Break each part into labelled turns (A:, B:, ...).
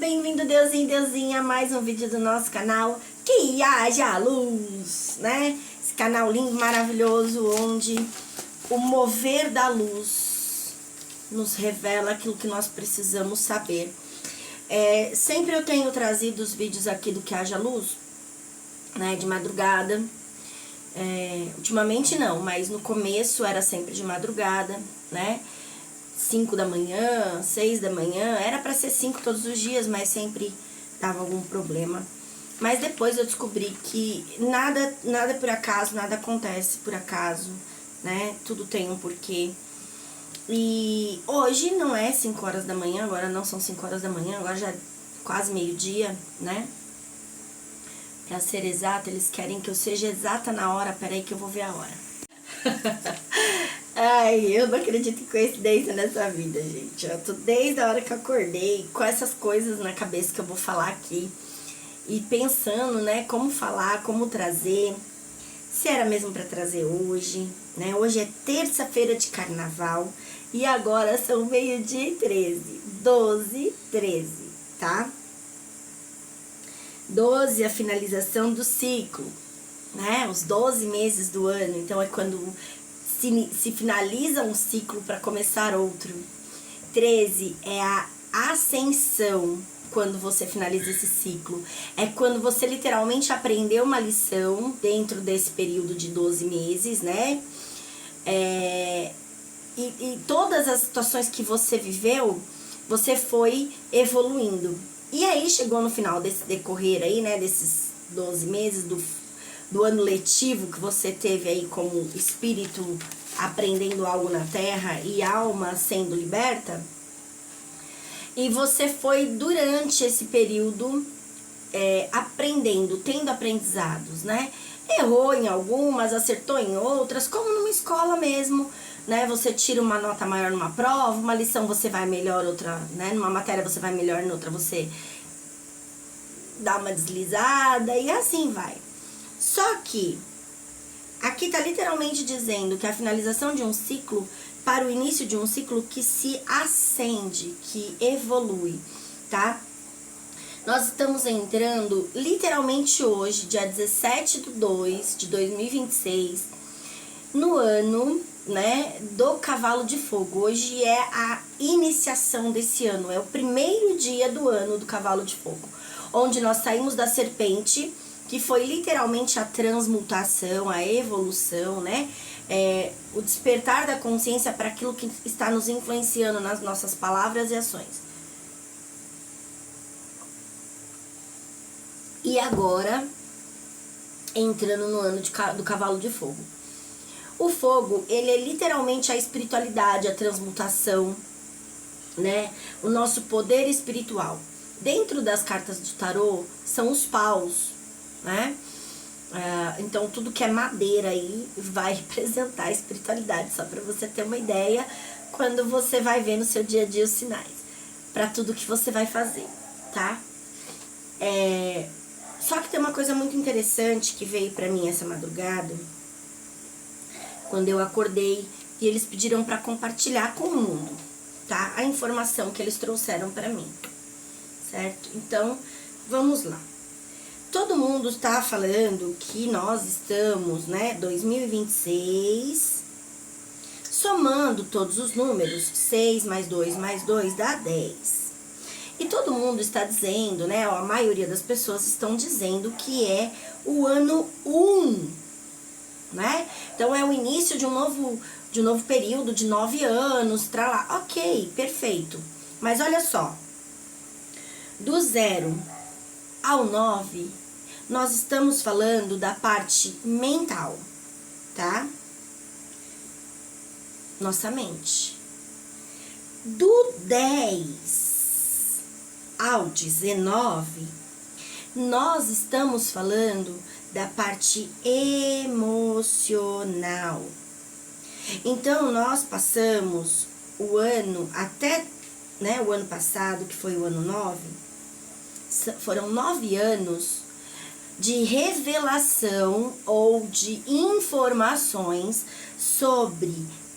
A: bem-vindo Deusinho e Deusinha a mais um vídeo do nosso canal Que Haja Luz, né? Esse canal lindo, maravilhoso, onde o mover da luz nos revela aquilo que nós precisamos saber. Sempre eu tenho trazido os vídeos aqui do Que Haja Luz, né, de madrugada. Ultimamente não, mas no começo era sempre de madrugada, né? 5 da manhã, 6 da manhã, era pra ser 5 todos os dias, mas sempre dava algum problema. Mas depois eu descobri que nada por acaso, nada acontece por acaso, né? Tudo tem um porquê. E hoje não é 5 horas da manhã, agora não são 5 horas da manhã, agora já é quase meio-dia, né? Pra ser exata, eles querem que eu seja exata na hora, peraí que eu vou ver a hora. Ai, eu não acredito em coincidência nessa vida, gente. Eu tô desde a hora que eu acordei com essas coisas na cabeça que eu vou falar aqui. E pensando, né, como falar, como trazer. Se era mesmo pra trazer hoje, né? Hoje é terça-feira de carnaval. E agora são meio-dia e 13. 12h13, tá? 12, a finalização do ciclo, né? Os 12 meses do ano. Então é quando se finaliza um ciclo para começar outro. 13 é a ascensão, quando você finaliza esse ciclo. É quando você literalmente aprendeu uma lição dentro desse período de 12 meses, né? E todas as situações que você viveu, você foi evoluindo. E aí chegou no final desse decorrer aí, né? Desses 12 meses do ano letivo que você teve aí como espírito aprendendo algo na Terra e alma sendo liberta. E você foi durante esse período aprendendo, tendo aprendizados, né? Errou em algumas, acertou em outras, como numa escola mesmo, né? Você tira uma nota maior numa prova, uma lição você vai melhor, outra, né? Numa matéria você vai melhor, noutra você dá uma deslizada e assim vai. Só que aqui tá literalmente dizendo que a finalização de um ciclo para o início de um ciclo que se acende, que evolui, tá? Nós estamos entrando literalmente hoje, dia 17/2/2026, no ano, né, do Cavalo de Fogo. Hoje é a iniciação desse ano, é o primeiro dia do ano do Cavalo de Fogo, onde nós saímos da serpente, que foi literalmente a transmutação, a evolução, né? O despertar da consciência para aquilo que está nos influenciando nas nossas palavras e ações. E agora, entrando no ano do Cavalo de Fogo. O fogo, ele é literalmente a espiritualidade, a transmutação, né? O nosso poder espiritual. Dentro das cartas do tarô, são os paus, né? Então tudo que é madeira aí vai representar a espiritualidade, só para você ter uma ideia quando você vai ver no seu dia a dia os sinais para tudo que você vai fazer, tá? Só que tem uma coisa muito interessante que veio para mim essa madrugada, quando eu acordei, e eles pediram para compartilhar com o mundo, tá? A informação que eles trouxeram para mim, certo? Então vamos lá. Todo mundo está falando que nós estamos, né, 2026, somando todos os números, 6 mais 2 mais 2 dá 10. E todo mundo está dizendo, né, a maioria das pessoas estão dizendo que é o ano 1, né? Então é o início de um novo período de 9 anos, tralá. Ok, perfeito. Mas olha só, do 0 ao 9, nós estamos falando da parte mental, tá? Nossa mente. Do 10 ao 19, nós estamos falando da parte emocional. Então, nós passamos o ano até, né, o ano passado, que foi o ano 9, foram 9 anos de revelação ou de informações sobre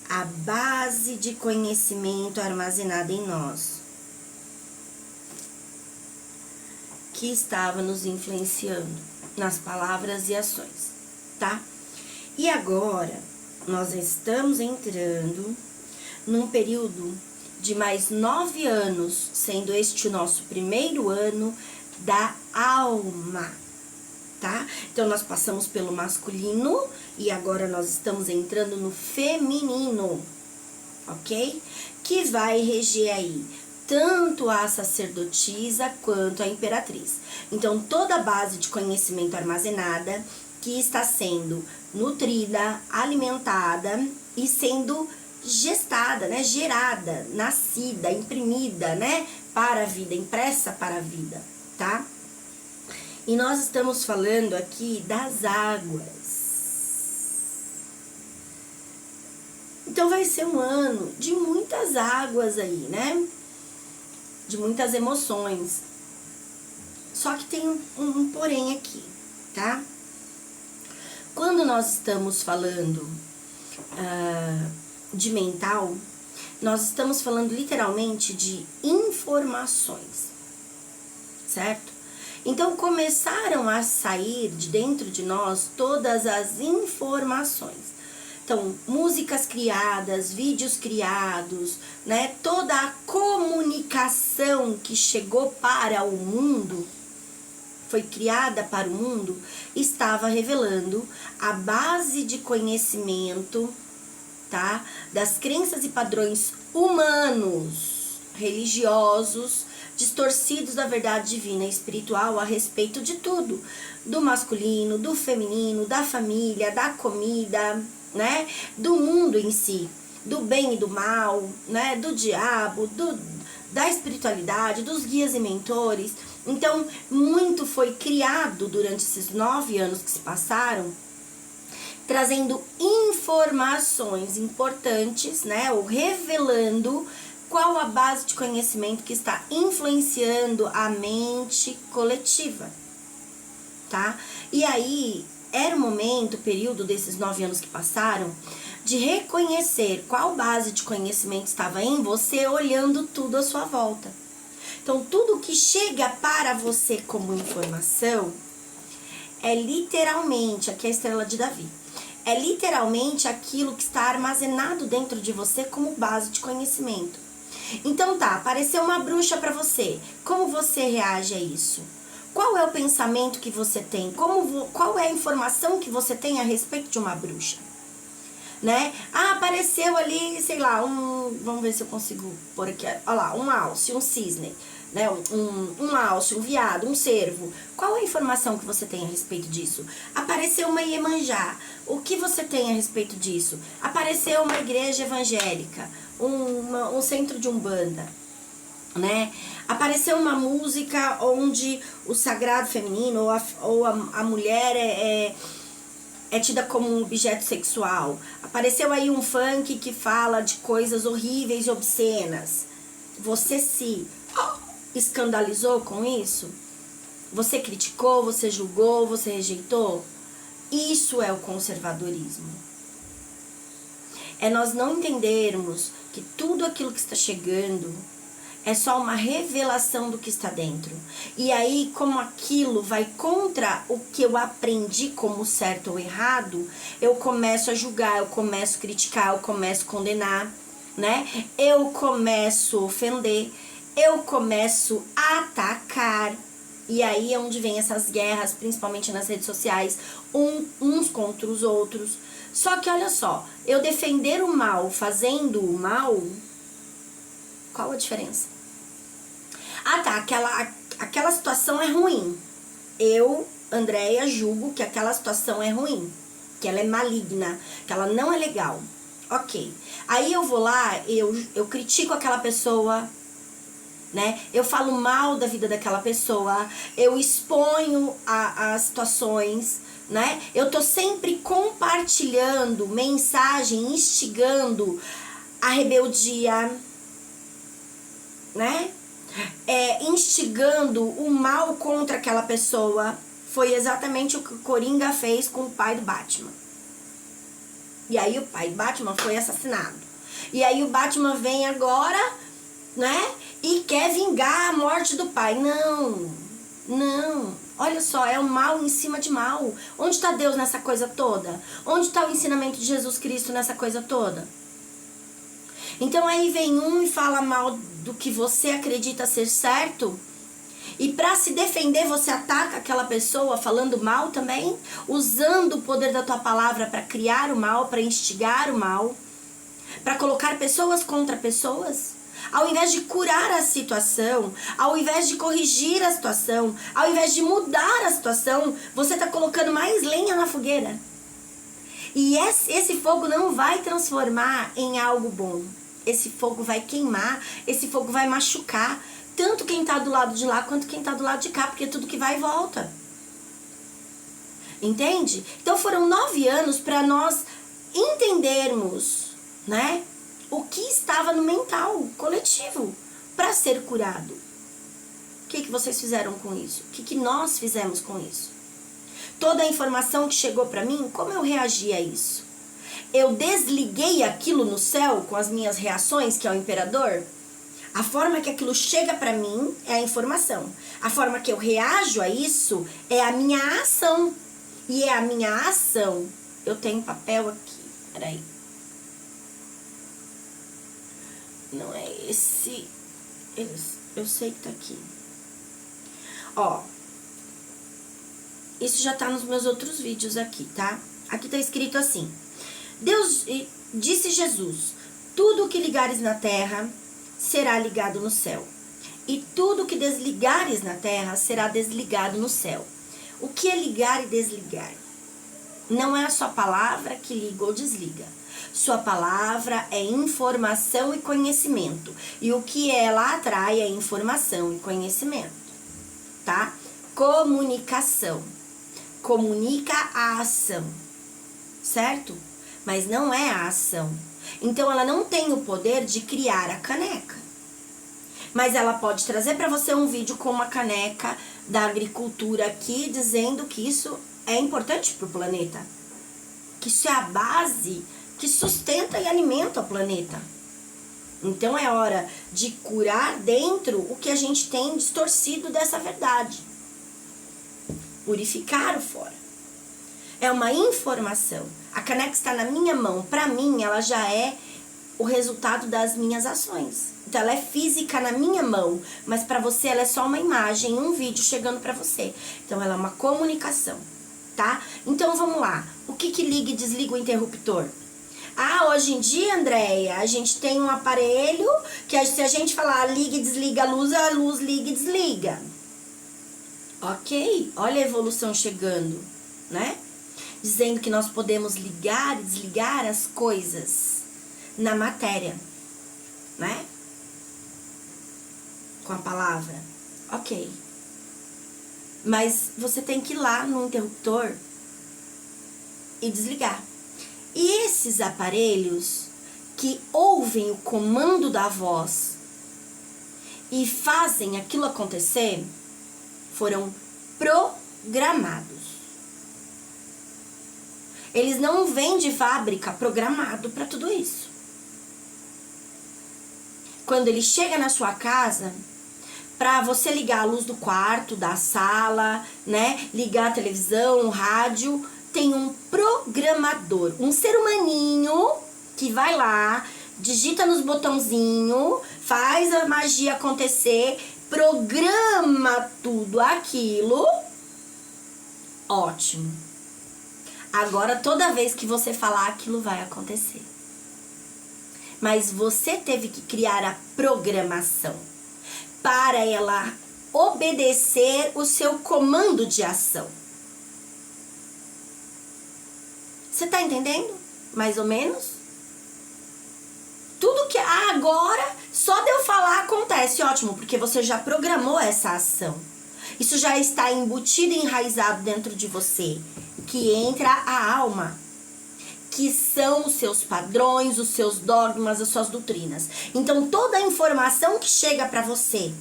A: a base de conhecimento armazenada em nós. que estava nos influenciando nas palavras e ações, tá? E agora, nós estamos entrando num período de mais 9 anos, sendo este o nosso primeiro ano da alma, tá? Então, nós passamos pelo masculino e agora nós estamos entrando no feminino, ok? Que vai reger aí tanto a sacerdotisa quanto a imperatriz. Então, toda a base de conhecimento armazenada que está sendo nutrida, alimentada e sendo gestada, né? Gerada, nascida, imprimida, né? Para a vida, impressa para a vida, tá? E nós estamos falando aqui das águas. Então vai ser um ano de muitas águas aí, né? De muitas emoções. Só que tem um porém aqui, tá? Quando nós estamos falando de mental, nós estamos falando literalmente de informações, certo? Então começaram a sair de dentro de nós todas as informações. Então, músicas criadas, vídeos criados, né? Toda a comunicação que chegou para o mundo, foi criada para o mundo, estava revelando a base de conhecimento, tá? Das crenças e padrões humanos, religiosos, distorcidos da verdade divina e espiritual a respeito de tudo. Do masculino, do feminino, da família, da comida, né? Do mundo em si, do bem e do mal, né? Do diabo, da espiritualidade, dos guias e mentores. Então, muito foi criado durante esses 9 anos que se passaram, trazendo informações importantes, né? Ou revelando qual a base de conhecimento que está influenciando a mente coletiva, tá? E aí, era o momento, o período desses 9 anos que passaram, de reconhecer qual base de conhecimento estava em você, olhando tudo à sua volta. Então, tudo que chega para você como informação é literalmente, aqui é a estrela de Davi, é literalmente aquilo que está armazenado dentro de você como base de conhecimento. Então tá, apareceu uma bruxa para você, como você reage a isso? Qual é o pensamento que você tem? Qual é a informação que você tem a respeito de uma bruxa? Né? Ah, apareceu ali, sei lá, vamos ver se eu consigo pôr aqui, olha lá, um alce, um cisne, né? Um alce, um veado, um cervo. Qual é a informação que você tem a respeito disso? Apareceu uma Iemanjá, o que você tem a respeito disso? Apareceu uma igreja evangélica, um centro de umbanda, né? Apareceu uma música onde o sagrado feminino ou a mulher é tida como um objeto sexual. Apareceu aí um funk que fala de coisas horríveis e obscenas. Você se escandalizou com isso? Você criticou, você julgou, você rejeitou? Isso é o conservadorismo. É nós não entendermos que tudo aquilo que está chegando é só uma revelação do que está dentro. E aí, como aquilo vai contra o que eu aprendi como certo ou errado, eu começo a julgar, eu começo a criticar, eu começo a condenar, né? Eu começo a ofender, eu começo a atacar. E aí é onde vem essas guerras, principalmente nas redes sociais, uns contra os outros. Só que olha só, eu defender o mal fazendo o mal, qual a diferença? Ah tá, aquela situação é ruim. Eu, Andréia, julgo que aquela situação é ruim, que ela é maligna, que ela não é legal. Ok. Aí eu vou lá, eu critico aquela pessoa, né? Eu falo mal da vida daquela pessoa, eu exponho as situações, né? Eu tô sempre compartilhando mensagem, instigando a rebeldia, né? Instigando o mal contra aquela pessoa. Foi exatamente o que o Coringa fez com o pai do Batman. E aí o pai do Batman foi assassinado. E aí o Batman vem agora, né? E quer vingar a morte do pai. Não. Não, olha só, é o mal em cima de mal. Onde está Deus nessa coisa toda? Onde está o ensinamento de Jesus Cristo nessa coisa toda? Então aí vem um e fala mal do que você acredita ser certo, e para se defender você ataca aquela pessoa falando mal também, usando o poder da tua palavra para criar o mal, para instigar o mal, para colocar pessoas contra pessoas. Ao invés de curar a situação, ao invés de corrigir a situação, ao invés de mudar a situação, você está colocando mais lenha na fogueira. E esse fogo não vai transformar em algo bom. Esse fogo vai queimar, esse fogo vai machucar tanto quem está do lado de lá quanto quem está do lado de cá, porque é tudo que vai e volta. Entende? Então foram 9 anos para nós entendermos, né, o que estava no mental coletivo para ser curado. O que vocês fizeram com isso? O que nós fizemos com isso? Toda a informação que chegou para mim, como eu reagi a isso? Eu desliguei aquilo no céu com as minhas reações, que é o imperador? A forma que aquilo chega para mim é a informação. A forma que eu reajo a isso é a minha ação. E é a minha ação. Eu tenho papel aqui. Peraí. Não é esse. Eu sei que tá aqui. Ó. Isso já tá nos meus outros vídeos aqui, tá? Aqui tá escrito assim. Deus, disse Jesus, tudo que ligares na terra será ligado no céu. E tudo que desligares na terra será desligado no céu. O que é ligar e desligar? Não é a sua palavra que liga ou desliga. Sua palavra é informação e conhecimento. E o que ela atrai é informação e conhecimento. Tá? Comunicação. Comunica a ação. Certo? Mas não é a ação. Então ela não tem o poder de criar a caneca. Mas ela pode trazer para você um vídeo com uma caneca da agricultura aqui, dizendo que isso é importante para o planeta. Que isso é a base que sustenta e alimenta o planeta. Então é hora de curar dentro o que a gente tem distorcido dessa verdade. Purificar o fora. É uma informação. A caneca está na minha mão. Para mim, ela já é o resultado das minhas ações. Então, ela é física na minha mão. Mas para você, ela é só uma imagem, um vídeo chegando para você. Então, ela é uma comunicação, tá? Então, vamos lá. O que liga e desliga o interruptor? Ah, hoje em dia, Andréia, a gente tem um aparelho que se a gente falar liga e desliga a luz liga e desliga. Ok? Olha a evolução chegando, né? Dizendo que nós podemos ligar e desligar as coisas na matéria, né? Com a palavra. Ok. Mas você tem que ir lá no interruptor e desligar. E esses aparelhos que ouvem o comando da voz e fazem aquilo acontecer foram programados. Eles não vêm de fábrica programado para tudo isso. Quando ele chega na sua casa, para você ligar a luz do quarto, da sala, né? Ligar a televisão, o rádio, tem um programador, um ser humaninho que vai lá, digita nos botãozinhos, faz a magia acontecer, programa tudo aquilo. Ótimo. Agora, toda vez que você falar, aquilo vai acontecer. Mas você teve que criar a programação para ela obedecer o seu comando de ação. Você tá entendendo? Mais ou menos? Tudo que agora, só de eu falar, acontece. Ótimo, porque você já programou essa ação. Isso já está embutido e enraizado dentro de você. Que entra a alma, que são os seus padrões, os seus dogmas, as suas doutrinas. Então, toda a informação que chega para você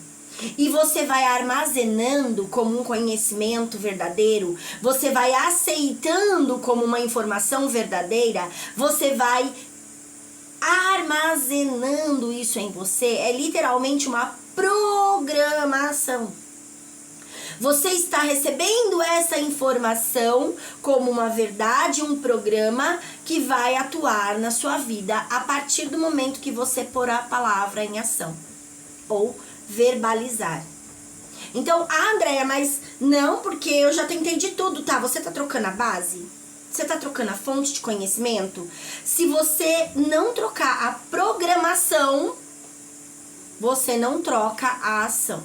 A: e você vai armazenando como um conhecimento verdadeiro, você vai aceitando como uma informação verdadeira, você vai armazenando isso em você, é literalmente uma programação. Você está recebendo essa informação como uma verdade, um programa que vai atuar na sua vida a partir do momento que você pôr a palavra em ação ou verbalizar. Então, Andréia, mas não, porque eu já tentei de tudo, tá? Você tá trocando a base? Você tá trocando a fonte de conhecimento? Se você não trocar a programação, você não troca a ação.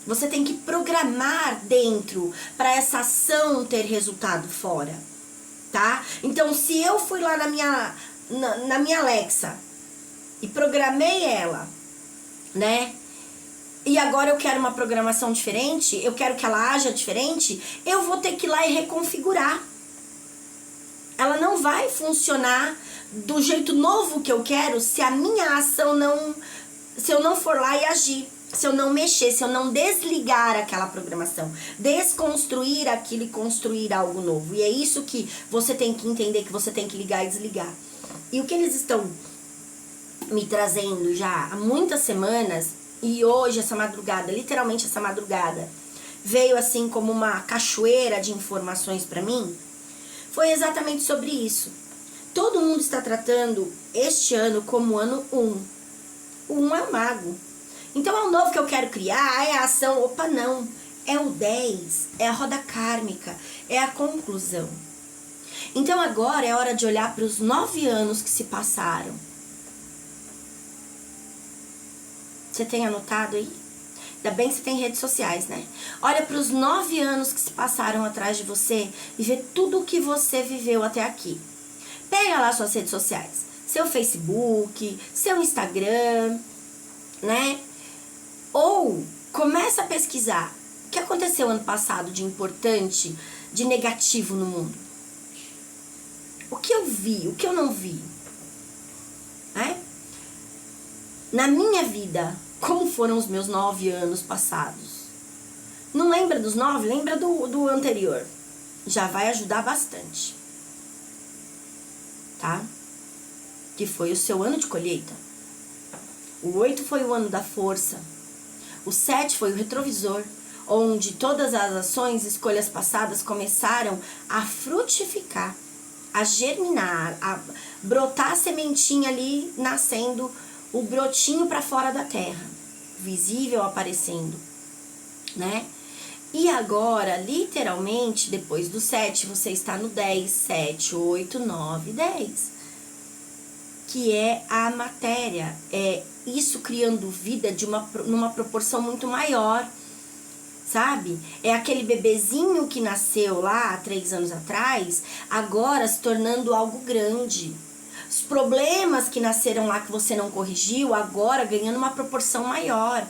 A: Você tem que programar dentro para essa ação ter resultado fora, tá? Então, se eu fui lá na minha Alexa e programei ela, né? E agora eu quero uma programação diferente, eu quero que ela haja diferente, eu vou ter que ir lá e reconfigurar. Ela não vai funcionar do jeito novo que eu quero se a minha ação se eu não for lá e agir, se eu não mexer, se eu não desligar aquela programação, desconstruir aquilo e construir algo novo. E é isso que você tem que entender, que você tem que ligar e desligar. E o que eles estão me trazendo já há muitas semanas, e hoje, essa madrugada, literalmente essa madrugada, veio assim como uma cachoeira de informações para mim, foi exatamente sobre isso. Todo mundo está tratando este ano como ano 1. O 1 é o mago. Então é o novo que eu quero criar, é a ação. Opa, não. É o 10, é a roda kármica, é a conclusão. Então agora é hora de olhar para os 9 anos que se passaram. Você tem anotado aí? Ainda bem que você tem redes sociais, né? Olha para os 9 anos que se passaram atrás de você e vê tudo o que você viveu até aqui. Pega lá suas redes sociais. Seu Facebook, seu Instagram, né? Ou começa a pesquisar o que aconteceu ano passado de importante, de negativo no mundo. O que eu vi, o que eu não vi. Né? Na minha vida, como foram os meus 9 anos passados? Não lembra dos 9? Lembra do anterior. Já vai ajudar bastante. Tá? Que foi o seu ano de colheita. O 8 foi o ano da força. O 7 foi o retrovisor, onde todas as ações e escolhas passadas começaram a frutificar, a germinar, a brotar a sementinha ali, nascendo o brotinho para fora da terra, visível aparecendo, né? E agora, literalmente, depois do 7, você está no 10, 7, 8, 9, 10. Que é a matéria, é isso criando vida numa proporção muito maior, sabe? É aquele bebezinho que nasceu lá há 3 anos atrás, agora se tornando algo grande. Os problemas que nasceram lá que você não corrigiu, agora ganhando uma proporção maior.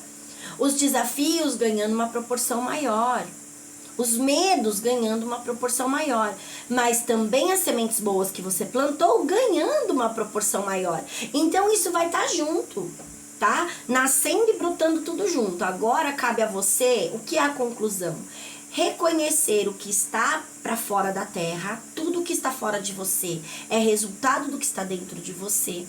A: Os desafios ganhando uma proporção maior. Os medos ganhando uma proporção maior. Mas também as sementes boas que você plantou ganhando uma proporção maior. Então isso vai estar junto, tá? Nascendo e brotando tudo junto. Agora cabe a você, o que é a conclusão? Reconhecer o que está para fora da terra, tudo que está fora de você é resultado do que está dentro de você.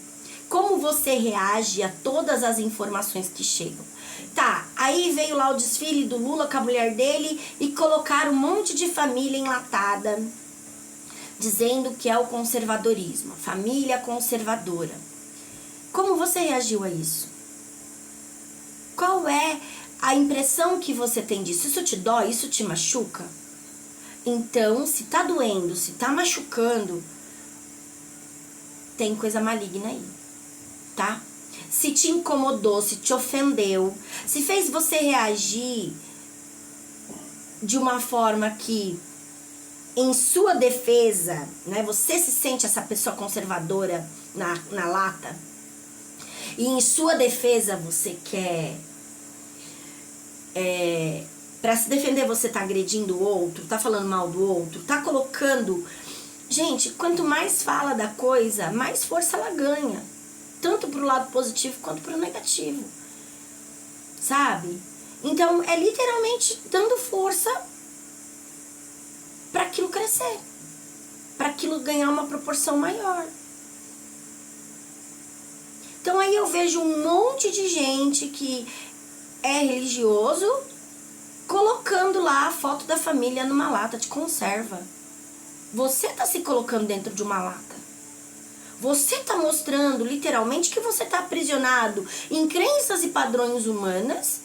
A: Como você reage a todas as informações que chegam. Tá, aí veio lá o desfile do Lula com a mulher dele e colocaram um monte de família enlatada, dizendo que é o conservadorismo, a família conservadora. Como você reagiu a isso? Qual é a impressão que você tem disso? Isso te dói? Isso te machuca? Então, se tá doendo, se tá machucando, tem coisa maligna aí, tá? Se te incomodou, se te ofendeu, se fez você reagir de uma forma que, em sua defesa, né, você se sente essa pessoa conservadora na lata, e em sua defesa você quer... para se defender você tá agredindo o outro, tá falando mal do outro, tá colocando... Gente, quanto mais fala da coisa, mais força ela ganha. Tanto pro lado positivo quanto pro negativo. Sabe? Então, é literalmente dando força para aquilo crescer. Para aquilo ganhar uma proporção maior. Então, aí eu vejo um monte de gente que é religioso colocando lá a foto da família numa lata de conserva. Você tá se colocando dentro de uma lata. Você tá mostrando literalmente que você tá aprisionado em crenças e padrões humanas,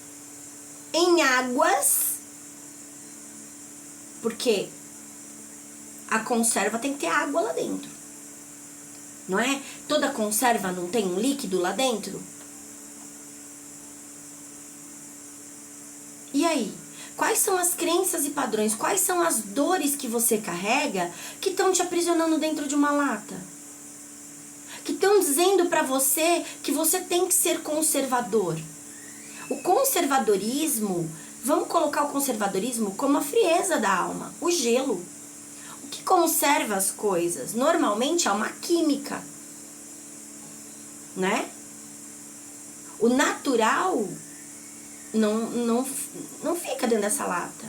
A: em águas, porque a conserva tem que ter água lá dentro. Não é? Toda conserva não tem um líquido lá dentro? E aí? Quais são as crenças e padrões? Quais são as dores que você carrega que estão te aprisionando dentro de uma lata? Que estão dizendo pra você que você tem que ser conservador. O conservadorismo, vamos colocar o conservadorismo como a frieza da alma, o gelo. O que conserva as coisas? Normalmente é uma química, né? O natural não fica dentro dessa lata.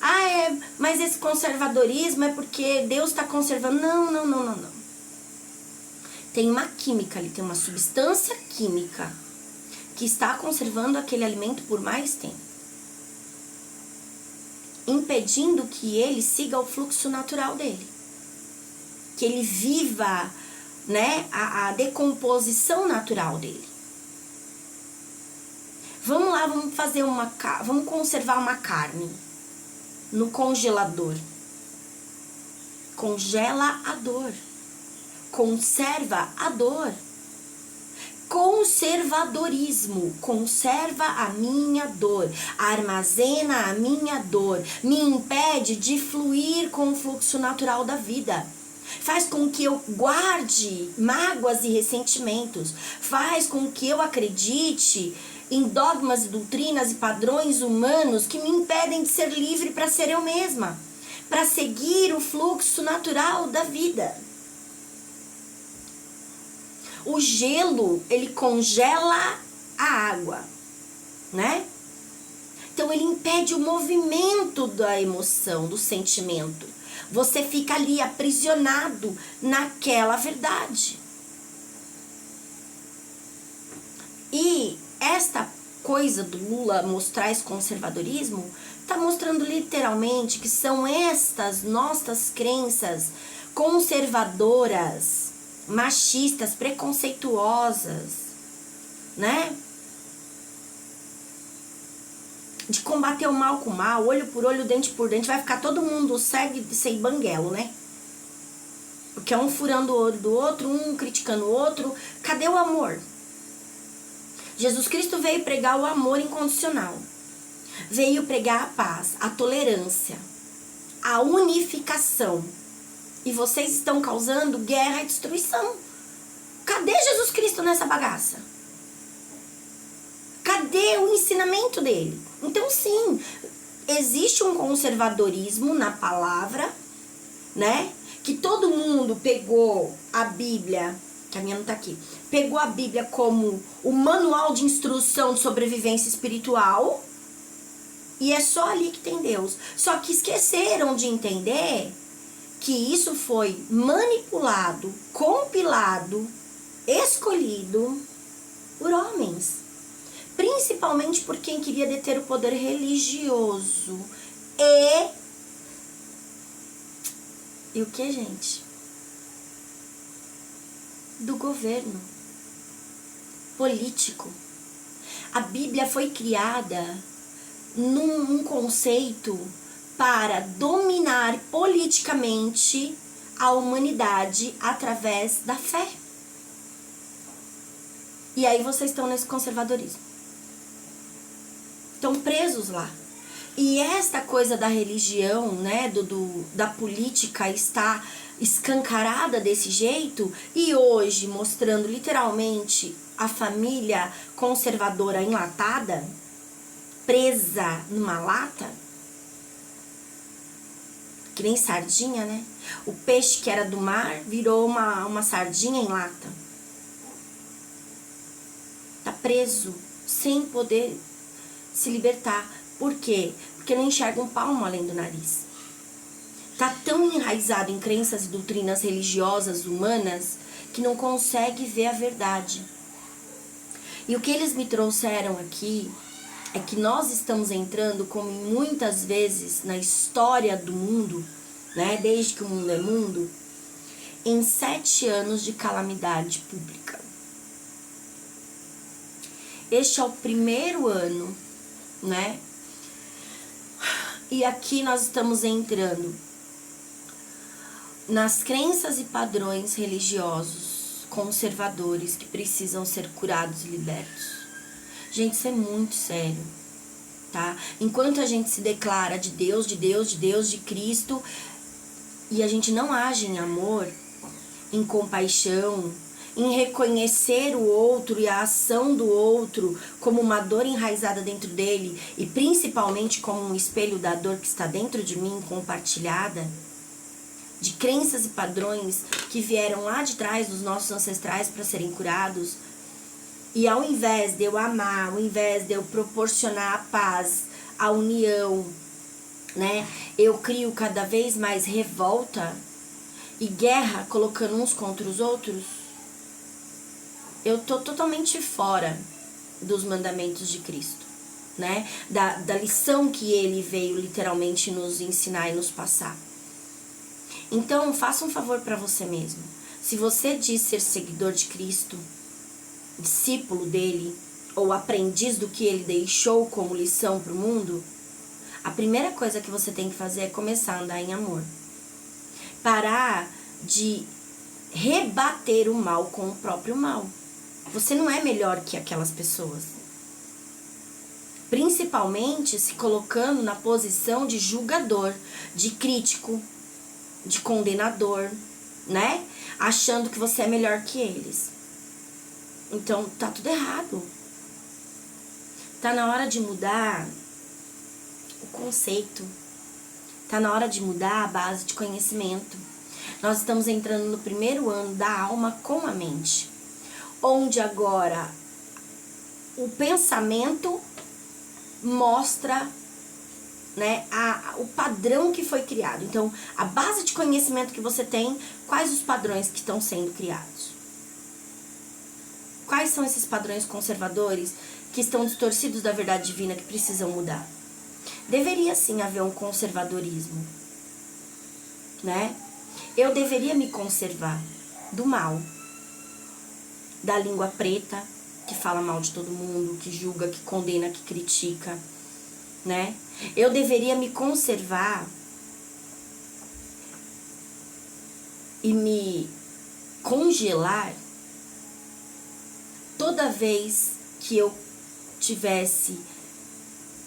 A: Ah, mas esse conservadorismo é porque Deus está conservando. Não. Tem uma química ali, tem uma substância química que está conservando aquele alimento por mais tempo, impedindo que ele siga o fluxo natural dele, que ele viva, né, a decomposição natural dele. Vamos lá, vamos conservar uma carne no congelador. Congela a dor. Conserva a dor. Conservadorismo, conserva a minha dor, armazena a minha dor, me impede de fluir com o fluxo natural da vida. Faz com que eu guarde mágoas e ressentimentos, faz com que eu acredite em dogmas, doutrinas e padrões humanos que me impedem de ser livre para ser eu mesma, para seguir o fluxo natural da vida. O gelo, ele congela a água, né? Então ele impede o movimento da emoção, do sentimento. Você fica ali aprisionado naquela verdade. E esta coisa do Lula mostrar esse conservadorismo está mostrando literalmente que são estas nossas crenças conservadoras, machistas, preconceituosas, né? De combater o mal com o mal, olho por olho, dente por dente, vai ficar todo mundo cego e sem banguelo, né? Porque é um furando o olho do outro, um criticando o outro. Cadê o amor? Jesus Cristo veio pregar o amor incondicional. Veio pregar a paz, a tolerância, a unificação. E vocês estão causando guerra e destruição. Cadê Jesus Cristo nessa bagaça? Cadê o ensinamento dele? Então, sim, existe um conservadorismo na palavra, né? Que todo mundo pegou a Bíblia, que a minha não tá aqui, pegou a Bíblia como o manual de instrução de sobrevivência espiritual, e é só ali que tem Deus. Só que esqueceram de entender que isso foi manipulado, compilado, escolhido por homens. Principalmente por quem queria deter o poder religioso. E o que, gente? Do governo. Político. A Bíblia foi criada num conceito para dominar politicamente a humanidade através da fé. E aí vocês estão nesse conservadorismo. Estão presos lá. E esta coisa da religião, né, da política está escancarada desse jeito, e hoje mostrando literalmente a família conservadora enlatada, presa numa lata, que nem sardinha, né? O peixe que era do mar virou uma sardinha em lata. Tá preso, sem poder se libertar. Por quê? Porque não enxerga um palmo além do nariz. Tá tão enraizado em crenças e doutrinas religiosas humanas que não consegue ver a verdade. E o que eles me trouxeram aqui é que nós estamos entrando, como muitas vezes na história do mundo, né, desde que o mundo é mundo, em 7 anos de calamidade pública. Este é o primeiro ano, né? E aqui nós estamos entrando nas crenças e padrões religiosos conservadores que precisam ser curados e libertos. Gente, isso é muito sério, tá? Enquanto a gente se declara de Deus, de Deus, de Deus, de Cristo, e a gente não age em amor, em compaixão, em reconhecer o outro e a ação do outro como uma dor enraizada dentro dele e principalmente como um espelho da dor que está dentro de mim, compartilhada, de crenças e padrões que vieram lá de trás dos nossos ancestrais para serem curados. E ao invés de eu amar, ao invés de eu proporcionar a paz, a união, né, eu crio cada vez mais revolta e guerra, colocando uns contra os outros. Eu tô totalmente fora dos mandamentos de Cristo, né? Da lição que ele veio literalmente nos ensinar e nos passar. Então, faça um favor para você mesmo. Se você diz ser seguidor de Cristo, discípulo dele, ou aprendiz do que ele deixou como lição para o mundo, a primeira coisa que você tem que fazer é começar a andar em amor. Parar de rebater o mal com o próprio mal. Você não é melhor que aquelas pessoas. Principalmente se colocando na posição de julgador, de crítico, de condenador, né? Achando que você é melhor que eles. Então, tá tudo errado. Tá na hora de mudar o conceito. Tá na hora de mudar a base de conhecimento. Nós estamos entrando no primeiro ano da alma com a mente, onde agora o pensamento mostra, né, o padrão que foi criado. Então, a base de conhecimento que você tem, quais os padrões que estão sendo criados? Quais são esses padrões conservadores que estão distorcidos da verdade divina que precisam mudar? Deveria sim haver um conservadorismo, né? Eu deveria me conservar do mal, da língua preta, que fala mal de todo mundo, que julga, que condena, que critica, né? Eu deveria me conservar e me congelar toda vez que eu tivesse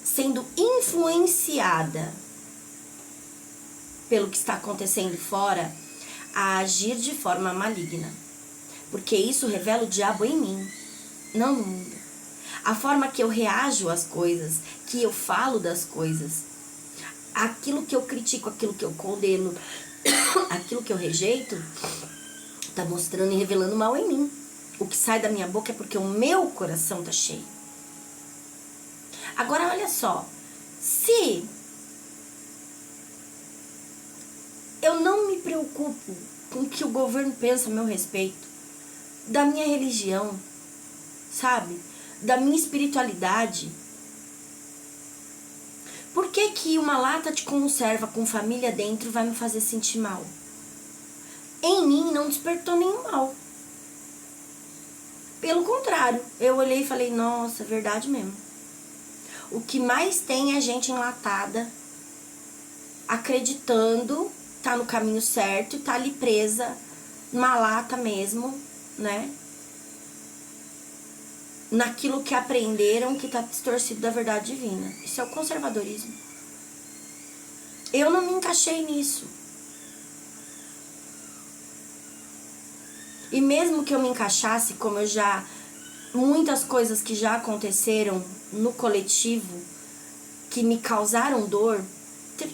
A: sendo influenciada pelo que está acontecendo fora a agir de forma maligna. Porque isso revela o diabo em mim, não no mundo. A forma que eu reajo às coisas, que eu falo das coisas, aquilo que eu critico, aquilo que eu condeno, aquilo que eu rejeito, tá mostrando e revelando mal em mim. O que sai da minha boca é porque o meu coração tá cheio. Agora, olha só. Se eu não me preocupo com o que o governo pensa a meu respeito, da minha religião, sabe? Da minha espiritualidade, por que que uma lata de conserva com família dentro vai me fazer sentir mal? Em mim não despertou nenhum mal. Pelo contrário, eu olhei e falei, nossa, é verdade mesmo. O que mais tem é gente enlatada, acreditando, tá no caminho certo, tá ali presa, numa lata mesmo, né? Naquilo que aprenderam que tá distorcido da verdade divina. Isso é o conservadorismo. Eu não me encaixei nisso. E mesmo que eu me encaixasse, como eu já... Muitas coisas que já aconteceram no coletivo, que me causaram dor,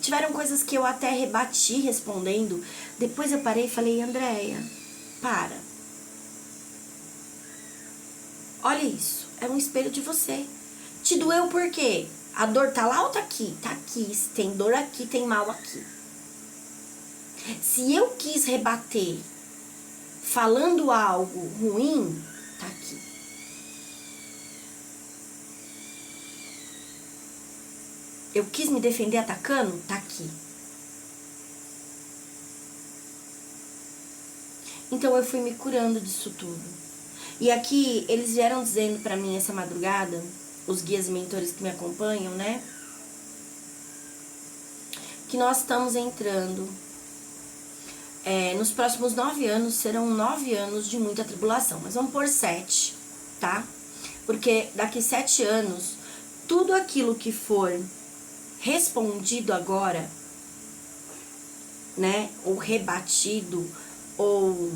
A: tiveram coisas que eu até rebati respondendo. Depois eu parei e falei, Andréia, para. Olha isso, é um espelho de você. Te doeu por quê? A dor tá lá ou tá aqui? Tá aqui. Se tem dor aqui, tem mal aqui. Se eu quis rebater falando algo ruim, tá aqui. Eu quis me defender atacando? Tá aqui. Então eu fui me curando disso tudo. E aqui eles vieram dizendo pra mim essa madrugada, os guias e mentores que me acompanham, né? Que nós estamos entrando. Nos próximos 9 anos serão 9 anos de muita tribulação. Mas vamos por 7, tá? Porque daqui 7 anos, tudo aquilo que for respondido agora, né? Ou rebatido, ou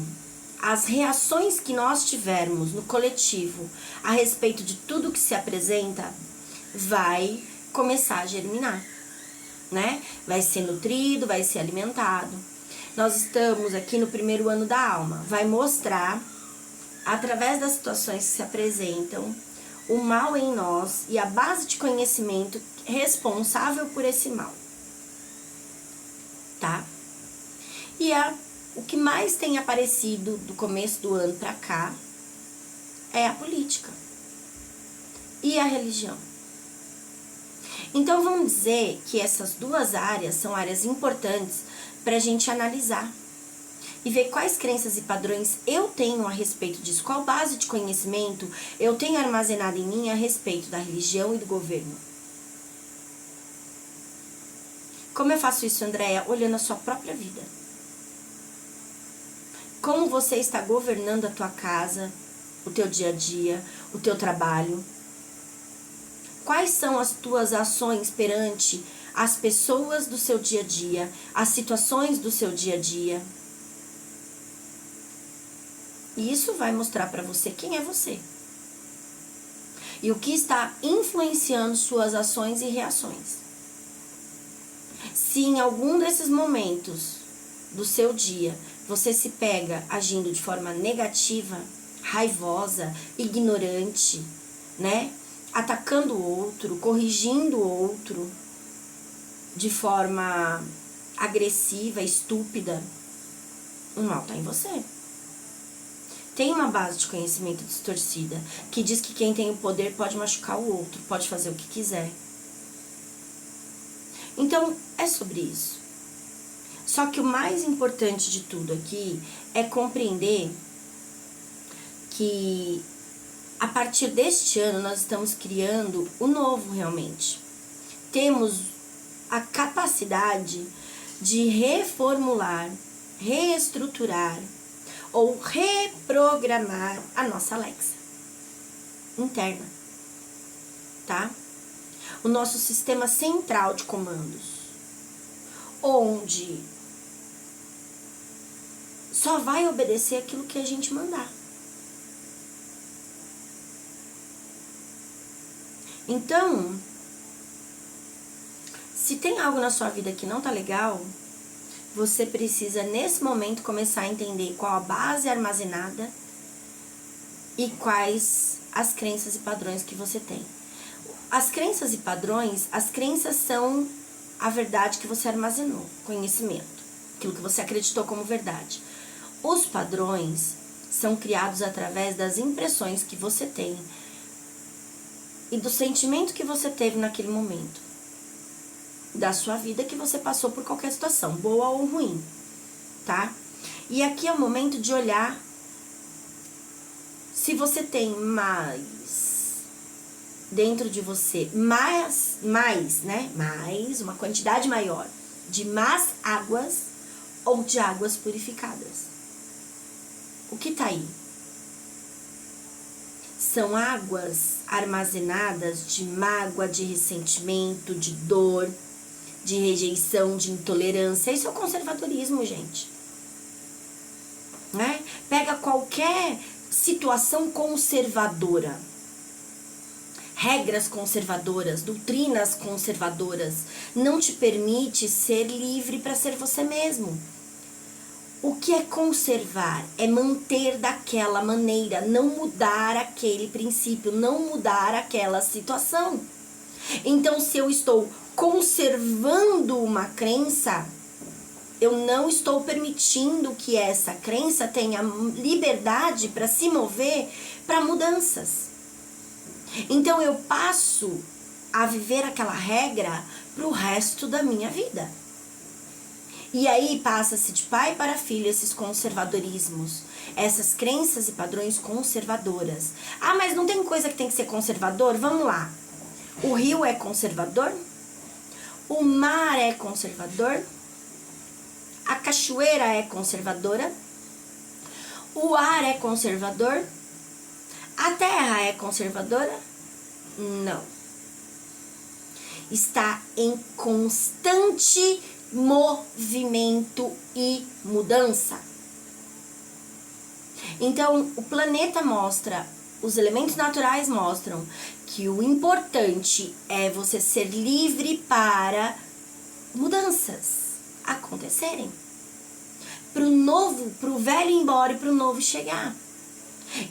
A: as reações que nós tivermos no coletivo a respeito de tudo que se apresenta, vai começar a germinar, né? Vai ser nutrido, vai ser alimentado. Nós estamos aqui no primeiro ano da alma. Vai mostrar, através das situações que se apresentam, o mal em nós e a base de conhecimento responsável por esse mal. Tá? E o que mais tem aparecido do começo do ano pra cá é a política e a religião. Então vamos dizer que essas duas áreas são áreas importantes pra gente analisar e ver quais crenças e padrões eu tenho a respeito disso, qual base de conhecimento eu tenho armazenado em mim a respeito da religião e do governo. Como eu faço isso, Andréia? Olhando a sua própria vida. Como você está governando a tua casa, o teu dia a dia, o teu trabalho? Quais são as tuas ações perante as pessoas do seu dia a dia, as situações do seu dia a dia? E isso vai mostrar para você quem é você. E o que está influenciando suas ações e reações. Se em algum desses momentos do seu dia você se pega agindo de forma negativa, raivosa, ignorante, né? Atacando o outro, corrigindo o outro de forma agressiva, estúpida, o mal está em você. Tem uma base de conhecimento distorcida que diz que quem tem o poder pode machucar o outro, pode fazer o que quiser. Então, é sobre isso. Só que o mais importante de tudo aqui é compreender que a partir deste ano nós estamos criando o novo realmente. Temos a capacidade de reformular, reestruturar ou reprogramar a nossa Alexa interna, tá? O nosso sistema central de comandos, onde só vai obedecer aquilo que a gente mandar. Então, se tem algo na sua vida que não tá legal, você precisa nesse momento começar a entender qual a base armazenada e quais as crenças e padrões que você tem. As crenças e padrões, as crenças são a verdade que você armazenou, conhecimento, aquilo que você acreditou como verdade. Os padrões são criados através das impressões que você tem e do sentimento que você teve naquele momento, da sua vida que você passou por qualquer situação, boa ou ruim, tá? E aqui é o momento de olhar se você tem mais dentro de você, mais, uma quantidade maior de más águas ou de águas purificadas. O que tá aí? São águas armazenadas de mágoa, de ressentimento, de dor, de rejeição, de intolerância. Isso é o conservadorismo, gente. Né? Pega qualquer situação conservadora, regras conservadoras, doutrinas conservadoras, não te permite ser livre para ser você mesmo. O que é conservar? É manter daquela maneira, não mudar aquele princípio, não mudar aquela situação. Então, se eu estou conservando uma crença, eu não estou permitindo que essa crença tenha liberdade para se mover para mudanças. Então, eu passo a viver aquela regra pro resto da minha vida. E aí passa-se de pai para filho esses conservadorismos, essas crenças e padrões conservadoras. Ah, mas não tem coisa que tem que ser conservador? Vamos lá. O rio é conservador? O mar é conservador? A cachoeira é conservadora? O ar é conservador? A terra é conservadora? Não. Está em constante movimento e mudança. Então, o planeta mostra, os elementos naturais mostram que o importante é você ser livre para mudanças acontecerem. Pro novo, pro velho ir embora e pro novo chegar.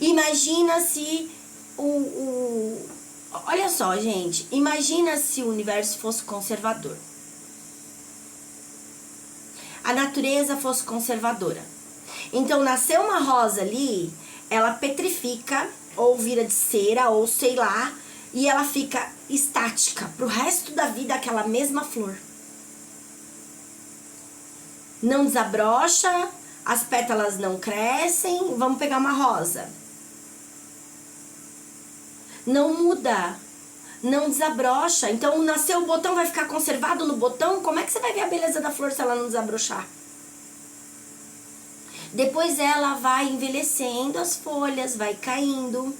A: Imagina se olha só, gente, imagina se o universo fosse conservador. A natureza fosse conservadora. Então, nasceu uma rosa ali, ela petrifica, ou vira de cera, ou sei lá, e ela fica estática pro resto da vida, aquela mesma flor. Não desabrocha, as pétalas não crescem. Vamos pegar uma rosa. Não muda, não desabrocha. Então, nasceu o botão, vai ficar conservado no botão? Como é que você vai ver a beleza da flor se ela não desabrochar? Depois ela vai envelhecendo, as folhas vai caindo.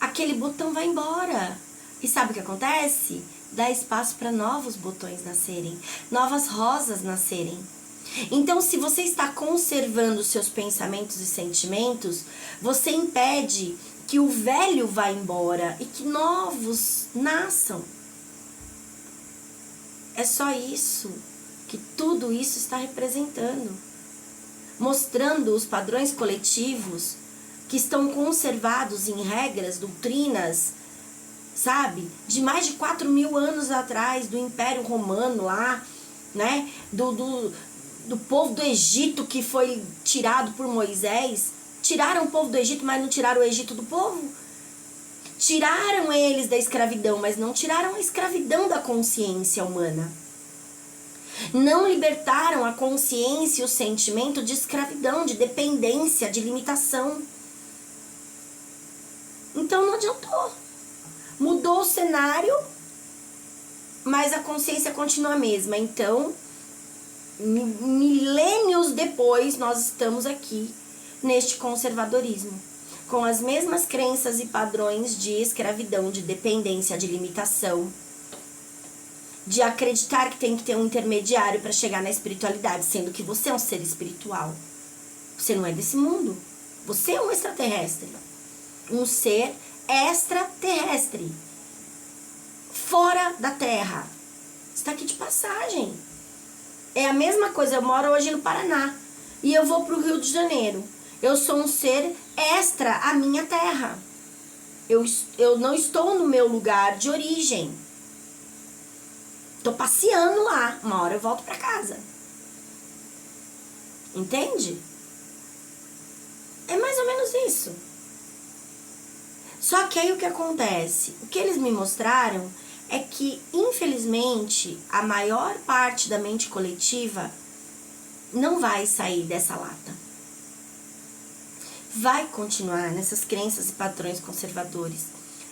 A: Aquele botão vai embora. E sabe o que acontece? Dá espaço para novos botões nascerem, novas rosas nascerem. Então, se você está conservando seus pensamentos e sentimentos, você impede que o velho vá embora e que novos nasçam. É só isso que tudo isso está representando. Mostrando os padrões coletivos que estão conservados em regras, doutrinas, sabe? De mais de 4.000 anos atrás, do Império Romano lá, né? Do povo do Egito que foi tirado por Moisés. Tiraram o povo do Egito, mas não tiraram o Egito do povo. Tiraram eles da escravidão, mas não tiraram a escravidão da consciência humana. Não libertaram a consciência e o sentimento de escravidão, de dependência, de limitação. Então não adiantou. Mudou o cenário, mas a consciência continua a mesma. Então, milênios depois, nós estamos aqui neste conservadorismo, com as mesmas crenças e padrões de escravidão, de dependência, de limitação, de acreditar que tem que ter um intermediário para chegar na espiritualidade, sendo que você é um ser espiritual. Você não é desse mundo. Você é um extraterrestre. Um ser extraterrestre. Fora da Terra. Você está aqui de passagem. É a mesma coisa, eu moro hoje no Paraná e eu vou pro Rio de Janeiro. Eu sou um ser extra à minha terra. Eu não estou no meu lugar de origem. Tô passeando lá. Uma hora eu volto pra casa. Entende? É mais ou menos isso. Só que aí o que acontece? O que eles me mostraram é que, infelizmente, a maior parte da mente coletiva não vai sair dessa lata. Vai continuar nessas crenças e padrões conservadores,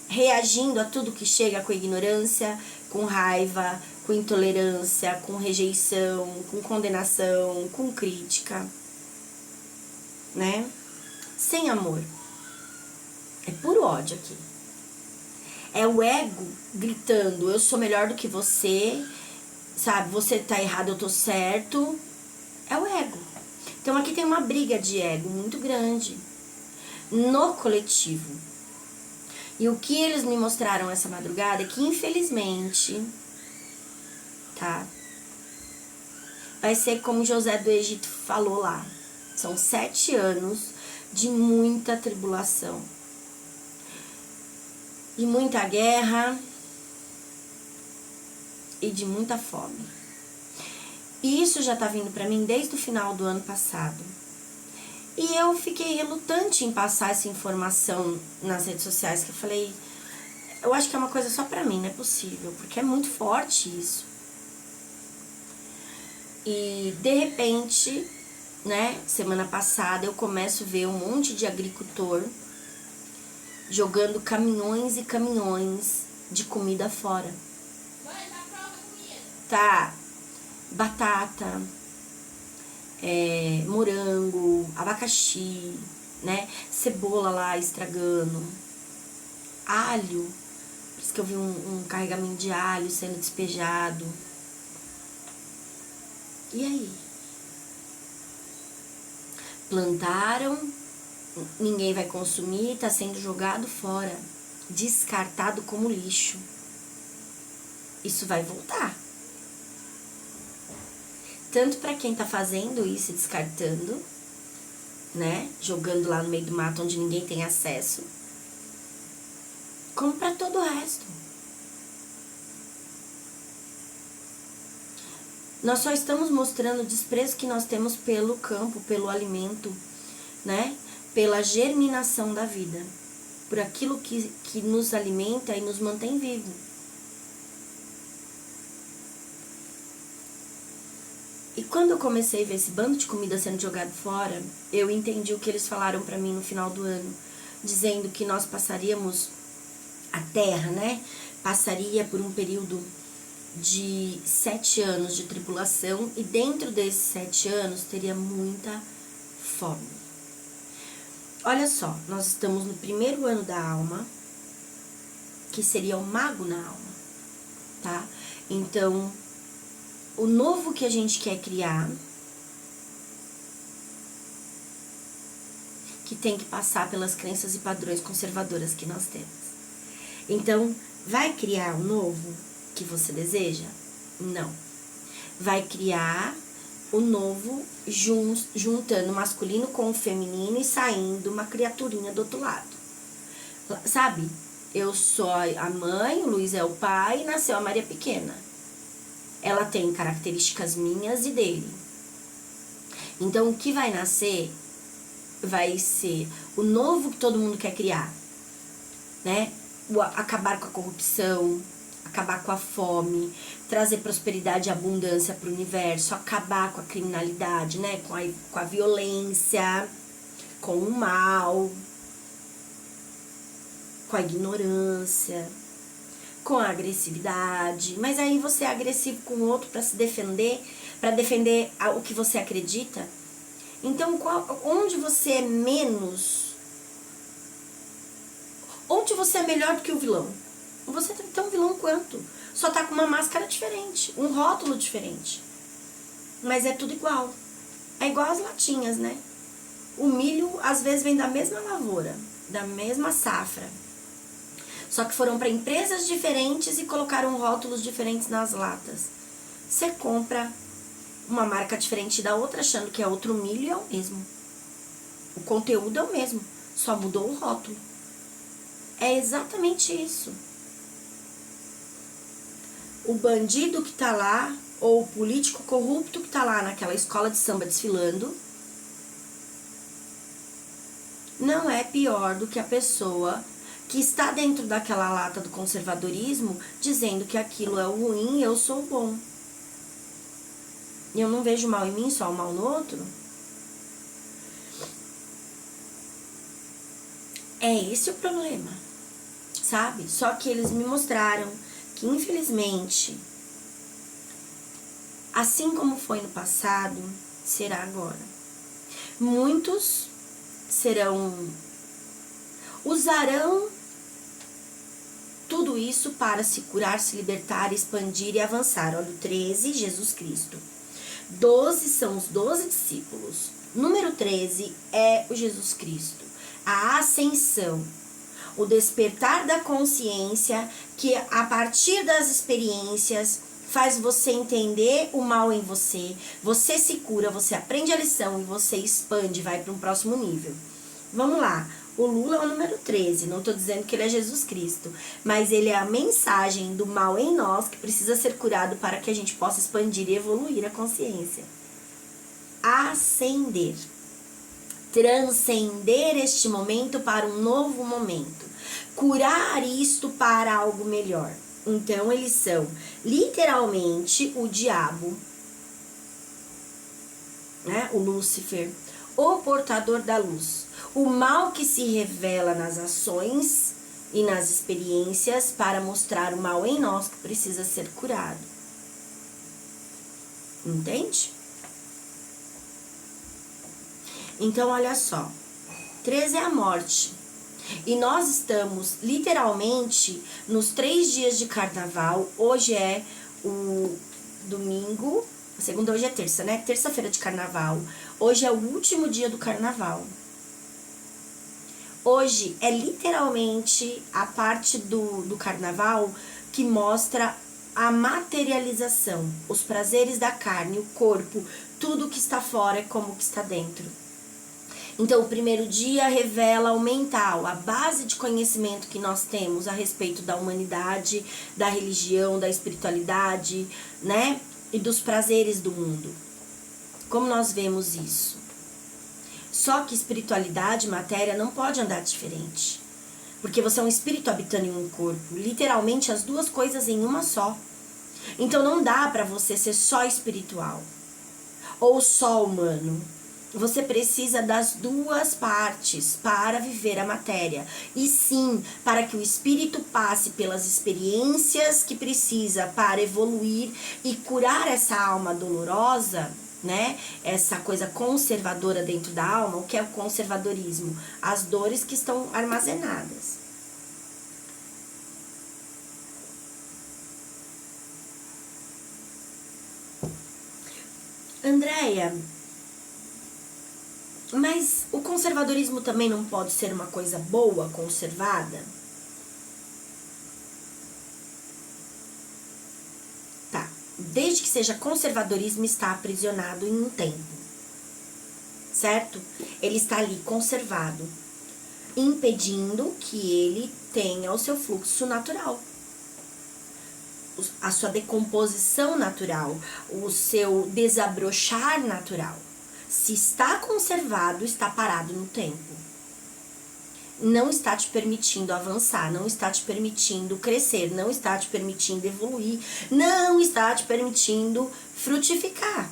A: reagindo a tudo que chega com ignorância, com raiva, com intolerância, com rejeição, com condenação, com crítica, né? Sem amor. É puro ódio aqui. É o ego gritando, eu sou melhor do que você, sabe? Você tá errado, eu tô certo. É o ego. Então aqui tem uma briga de ego muito grande no coletivo. E o que eles me mostraram essa madrugada é que, infelizmente, tá? Vai ser como José do Egito falou lá. São 7 anos de muita tribulação. De muita guerra e de muita fome. E isso já tá vindo pra mim desde o final do ano passado. E eu fiquei relutante em passar essa informação nas redes sociais, que eu falei, eu acho que é uma coisa só pra mim, não é possível, porque é muito forte isso. E de repente, né, semana passada eu começo a ver um monte de agricultor jogando caminhões e caminhões de comida fora. Tá, batata, morango, abacaxi, né, cebola lá estragando, alho, por isso que eu vi um carregamento de alho sendo despejado. E aí? Plantaram, ninguém vai consumir, tá sendo jogado fora, descartado como lixo. Isso vai voltar. Tanto para quem tá fazendo isso e descartando, né? Jogando lá no meio do mato onde ninguém tem acesso, como para todo o resto. Nós só estamos mostrando o desprezo que nós temos pelo campo, pelo alimento, né? Pela germinação da vida, por aquilo que nos alimenta e nos mantém vivos. E quando eu comecei a ver esse bando de comida sendo jogado fora, eu entendi o que eles falaram pra mim no final do ano, dizendo que nós passaríamos, a Terra, né, passaria por um período de 7 anos de tribulação, e dentro desses 7 anos teria muita fome. Olha só, nós estamos no primeiro ano da alma, que seria o mago na alma, tá? Então, o novo que a gente quer criar, que tem que passar pelas crenças e padrões conservadoras que nós temos. Então, vai criar o novo que você deseja? Não. Vai criar o novo juntando o masculino com o feminino e saindo uma criaturinha do outro lado. Sabe? Eu sou a mãe, o Luiz é o pai e nasceu a Maria Pequena. Ela tem características minhas e dele. Então, o que vai nascer vai ser o novo que todo mundo quer criar, né? Acabar com a corrupção, acabar com a fome, trazer prosperidade e abundância para o universo, acabar com a criminalidade, né? Com a violência, com o mal, com a ignorância, com a agressividade. Mas aí você é agressivo com o outro para se defender, para defender o que você acredita. Então, onde você é menos, onde você é melhor do que o vilão? Você é tão vilão quanto, só tá com uma máscara diferente, um rótulo diferente, mas é tudo igual. É igual as latinhas, né? O milho às vezes vem da mesma lavoura, da mesma safra, só que foram para empresas diferentes e colocaram rótulos diferentes nas latas. Você compra uma marca diferente da outra, achando que é outro milho, e é o mesmo. O conteúdo é o mesmo, só mudou o rótulo. É exatamente isso. O bandido que tá lá, ou o político corrupto que tá lá naquela escola de samba desfilando, não é pior do que a pessoa que está dentro daquela lata do conservadorismo, dizendo que aquilo é o ruim e eu sou o bom. E eu não vejo mal em mim, só o mal no outro. É esse o problema, sabe? Só que eles me mostraram que, infelizmente, assim como foi no passado, será agora. Muitos usarão tudo isso para se curar, se libertar, expandir e avançar. Olha o 13, Jesus Cristo. 12 são os 12 discípulos. Número 13 é o Jesus Cristo. A ascensão, o despertar da consciência, que a partir das experiências faz você entender o mal em você. Você se cura, você aprende a lição e você expande, vai para um próximo nível. Vamos lá. O Lula é o número 13, não estou dizendo que ele é Jesus Cristo, mas ele é a mensagem do mal em nós que precisa ser curado para que a gente possa expandir e evoluir a consciência. Ascender. Transcender este momento para um novo momento. curar isto para algo melhor. Então, eles são literalmente o diabo, né? O Lúcifer, o portador da luz. O mal que se revela nas ações e nas experiências para mostrar o mal em nós que precisa ser curado. Entende? Então, olha só. 13 é a morte. E nós estamos, literalmente, nos 3 dias de carnaval. Hoje é o domingo. A segunda, hoje é terça, né? Terça-feira de carnaval. Hoje é o último dia do carnaval. Hoje é literalmente a parte do carnaval que mostra a materialização, os prazeres da carne, o corpo, tudo que está fora é como que está dentro. Então, o primeiro dia revela o mental, a base de conhecimento que nós temos a respeito da humanidade, da religião, da espiritualidade, né? E dos prazeres do mundo. Como nós vemos isso? Só que espiritualidade e matéria não pode andar diferente. Porque você é um espírito habitando em um corpo. Literalmente as duas coisas em uma só. Então não dá para você ser só espiritual. Ou só humano. Você precisa das duas partes para viver a matéria. E sim, para que o espírito passe pelas experiências que precisa para evoluir e curar essa alma dolorosa, né? Essa coisa conservadora dentro da alma. O que é o conservadorismo? As dores que estão armazenadas. Andréia, mas o conservadorismo também não pode ser uma coisa boa, conservada? Tá. Desde que seja conservadorismo, está aprisionado em um tempo. Certo? Ele está ali conservado, impedindo que ele tenha o seu fluxo natural. A sua decomposição natural, o seu desabrochar natural. Se está conservado, está parado no tempo. Não está te permitindo avançar, não está te permitindo crescer, não está te permitindo evoluir, não está te permitindo frutificar.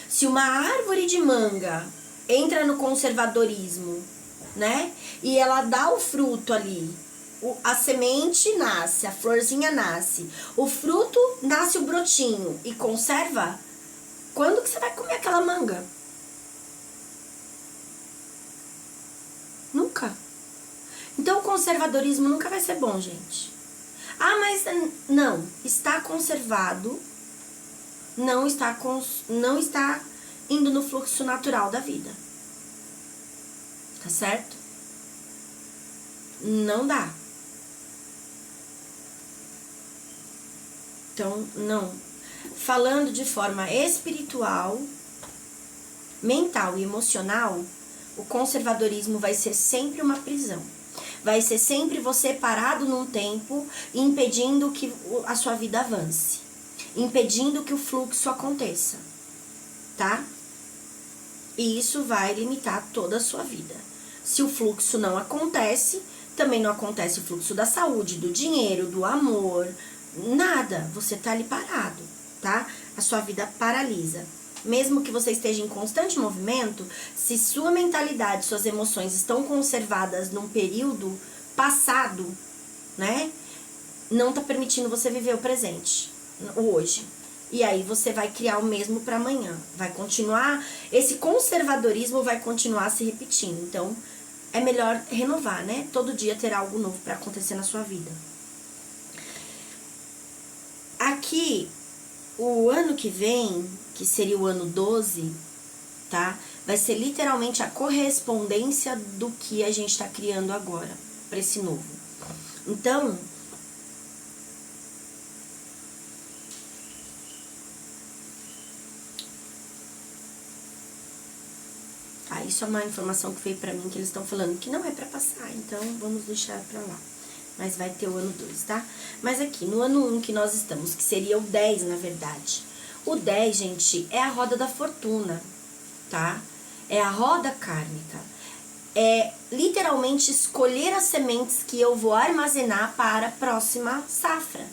A: Se uma árvore de manga entra no conservadorismo, né? E ela dá o fruto ali, a semente nasce, a florzinha nasce, o fruto nasce o brotinho e conserva. Quando que você vai comer aquela manga? Nunca. Então o conservadorismo nunca vai ser bom, gente. Ah, mas não, está conservado, não está indo no fluxo natural da vida. Tá certo? Não dá. Então, não. Falando de forma espiritual, mental e emocional, o conservadorismo vai ser sempre uma prisão. Vai ser sempre você parado num tempo, impedindo que a sua vida avance. Impedindo que o fluxo aconteça. Tá? E isso vai limitar toda a sua vida. Se o fluxo não acontece, também não acontece o fluxo da saúde, do dinheiro, do amor, nada. Você tá ali parado, tá? A sua vida paralisa. Mesmo que você esteja em constante movimento, se sua mentalidade, suas emoções estão conservadas num período passado, né? Não tá permitindo você viver o presente, o hoje. E aí você vai criar o mesmo para amanhã. Vai continuar, esse conservadorismo vai continuar se repetindo. Então, é melhor renovar, né? Todo dia ter algo novo para acontecer na sua vida. Aqui, o ano que vem, que seria o ano 12, tá? Vai ser literalmente a correspondência do que a gente tá criando agora, para esse novo. Então, isso é uma informação que veio pra mim, que eles estão falando que não é pra passar, então vamos deixar pra lá. Mas vai ter o ano 2, tá? Mas aqui, no ano 1 que nós estamos, que seria o 10, na verdade. O 10, gente, é a roda da fortuna, tá? É a roda kármica. é literalmente escolher as sementes que eu vou armazenar para a próxima safra.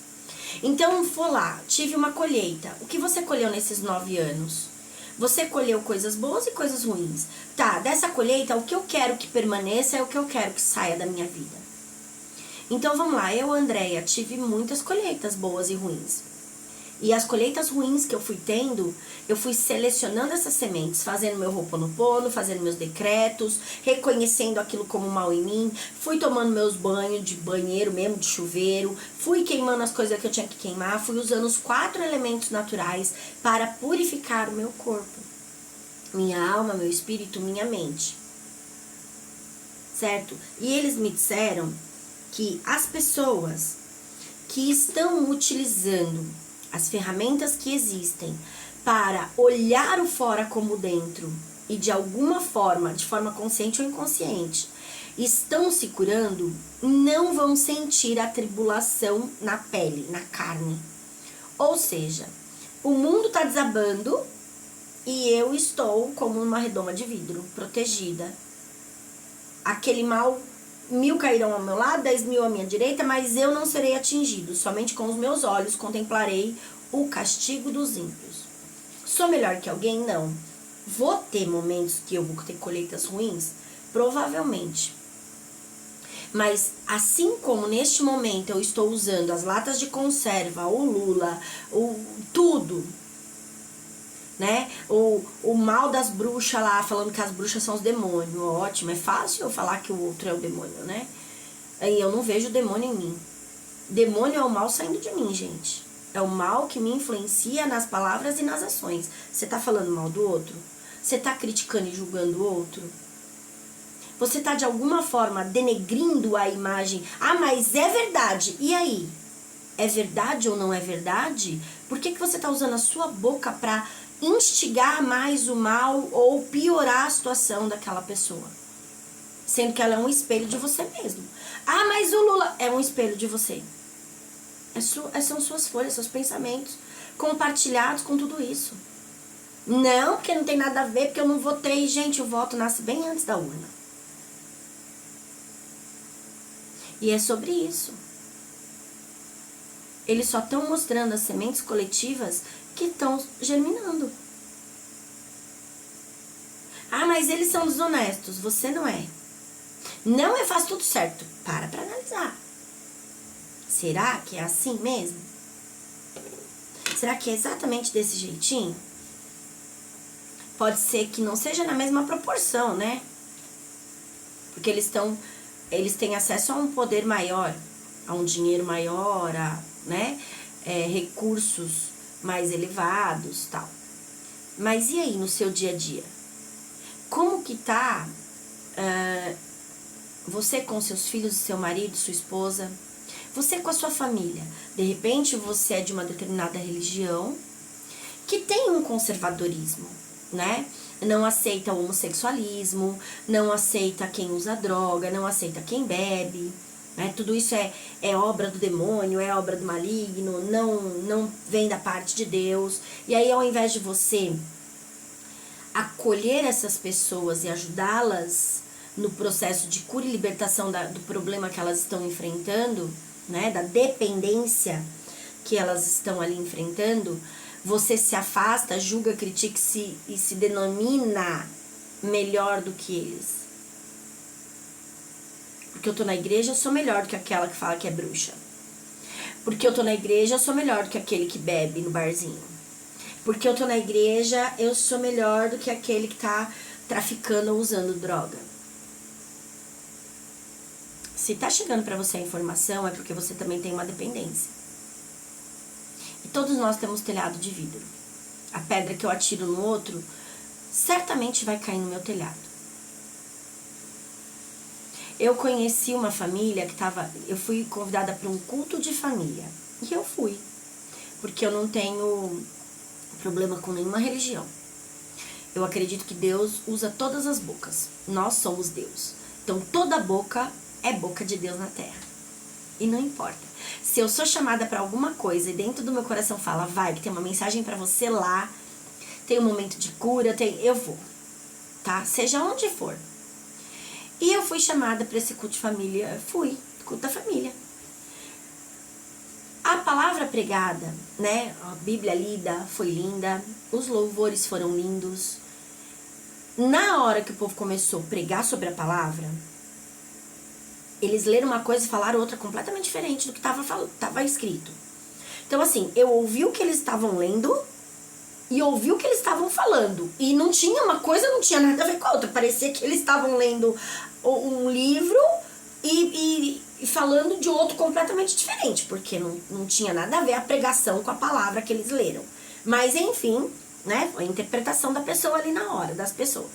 A: Então, vou lá, tive uma colheita. O que você colheu nesses 9 anos? Você colheu coisas boas e coisas ruins. Tá, dessa colheita, o que eu quero que permaneça é o que eu quero que saia da minha vida. Então, vamos lá. Eu, Andréia, tive muitas colheitas boas e ruins. E as colheitas ruins que eu fui tendo, eu fui selecionando essas sementes, fazendo meu Ho'oponopono, fazendo meus decretos, reconhecendo aquilo como mal em mim, fui tomando meus banhos de banheiro mesmo, de chuveiro, fui queimando as coisas que eu tinha que queimar, fui usando os 4 elementos naturais para purificar o meu corpo, minha alma, meu espírito, minha mente. Certo? E eles me disseram que as pessoas que estão utilizando as ferramentas que existem para olhar o fora como o dentro e de alguma forma, de forma consciente ou inconsciente, estão se curando, não vão sentir a tribulação na pele, na carne. Ou seja, o mundo está desabando e eu estou como numa redoma de vidro, protegida. Aquele mal, 1000 cairão ao meu lado, 10.000 à minha direita, mas eu não serei atingido. Somente com os meus olhos contemplarei o castigo dos ímpios. Sou melhor que alguém? Não. Vou ter momentos que eu vou ter colheitas ruins? Provavelmente. Mas assim como neste momento eu estou usando as latas de conserva, o Lula, tudo, né? O mal das bruxas lá, falando que as bruxas são os demônios. Ótimo, é fácil eu falar que o outro é o demônio, né? Aí eu não vejo demônio em mim. Demônio é o mal saindo de mim, gente. É o mal que me influencia nas palavras e nas ações. Você tá falando mal do outro? Você tá criticando e julgando o outro? Você tá de alguma forma denegrindo a imagem? Ah, mas é verdade. E aí? É verdade ou não é verdade? Por que você tá usando a sua boca pra instigar mais o mal ou piorar a situação daquela pessoa? Sendo que ela é um espelho de você mesmo. Ah, mas o Lula é um espelho de você. São suas folhas, seus pensamentos compartilhados com tudo isso. Não, porque não tem nada a ver, porque eu não votei. Gente, o voto nasce bem antes da urna. E é sobre isso. Eles só estão mostrando as sementes coletivas que estão germinando. Ah, mas eles são desonestos. Você não é. Não é, faz tudo certo. Para analisar. Será que é assim mesmo? Será que é exatamente desse jeitinho? Pode ser que não seja na mesma proporção, né? Porque eles têm acesso a um poder maior, a um dinheiro maior, né? Recursos mais elevados, tal. Mas e aí no seu dia a dia? Como que tá você com seus filhos, seu marido, sua esposa? Você com a sua família? De repente você é de uma determinada religião que tem um conservadorismo, né? Não aceita o homossexualismo, não aceita quem usa droga, não aceita quem bebe, né? Tudo isso é obra do demônio, é obra do maligno, não vem da parte de Deus. E aí, ao invés de você acolher essas pessoas e ajudá-las no processo de cura e libertação do problema que elas estão enfrentando, né, da dependência que elas estão ali enfrentando, você se afasta, julga, critica e se denomina melhor do que eles. Porque eu tô na igreja, eu sou melhor do que aquela que fala que é bruxa. Porque eu tô na igreja, eu sou melhor do que aquele que bebe no barzinho. Porque eu tô na igreja, eu sou melhor do que aquele que tá traficando ou usando droga. Se tá chegando pra você a informação, é porque você também tem uma dependência. E todos nós temos telhado de vidro. A pedra que eu atiro no outro, certamente vai cair no meu telhado. Eu conheci uma família eu fui convidada para um culto de família. E eu fui. Porque eu não tenho problema com nenhuma religião. Eu acredito que Deus usa todas as bocas. Nós somos Deus. Então toda boca é boca de Deus na terra. E não importa. Se eu sou chamada para alguma coisa e dentro do meu coração fala, vai, que tem uma mensagem para você lá, tem um momento de cura, eu vou. Tá? Seja onde for. E eu fui chamada para esse culto de família, culto da família. A palavra pregada, né, a Bíblia lida foi linda, os louvores foram lindos. Na hora que o povo começou a pregar sobre a palavra, eles leram uma coisa e falaram outra completamente diferente do que estava escrito. Então, assim, eu ouvi o que eles estavam lendo e ouvi o que eles estavam falando. E não tinha uma coisa, não tinha nada a ver com a outra. Parecia que eles estavam lendo um livro e falando de outro completamente diferente, porque não tinha nada a ver a pregação com a palavra que eles leram. Mas, enfim, né, foi a interpretação da pessoa ali na hora, das pessoas.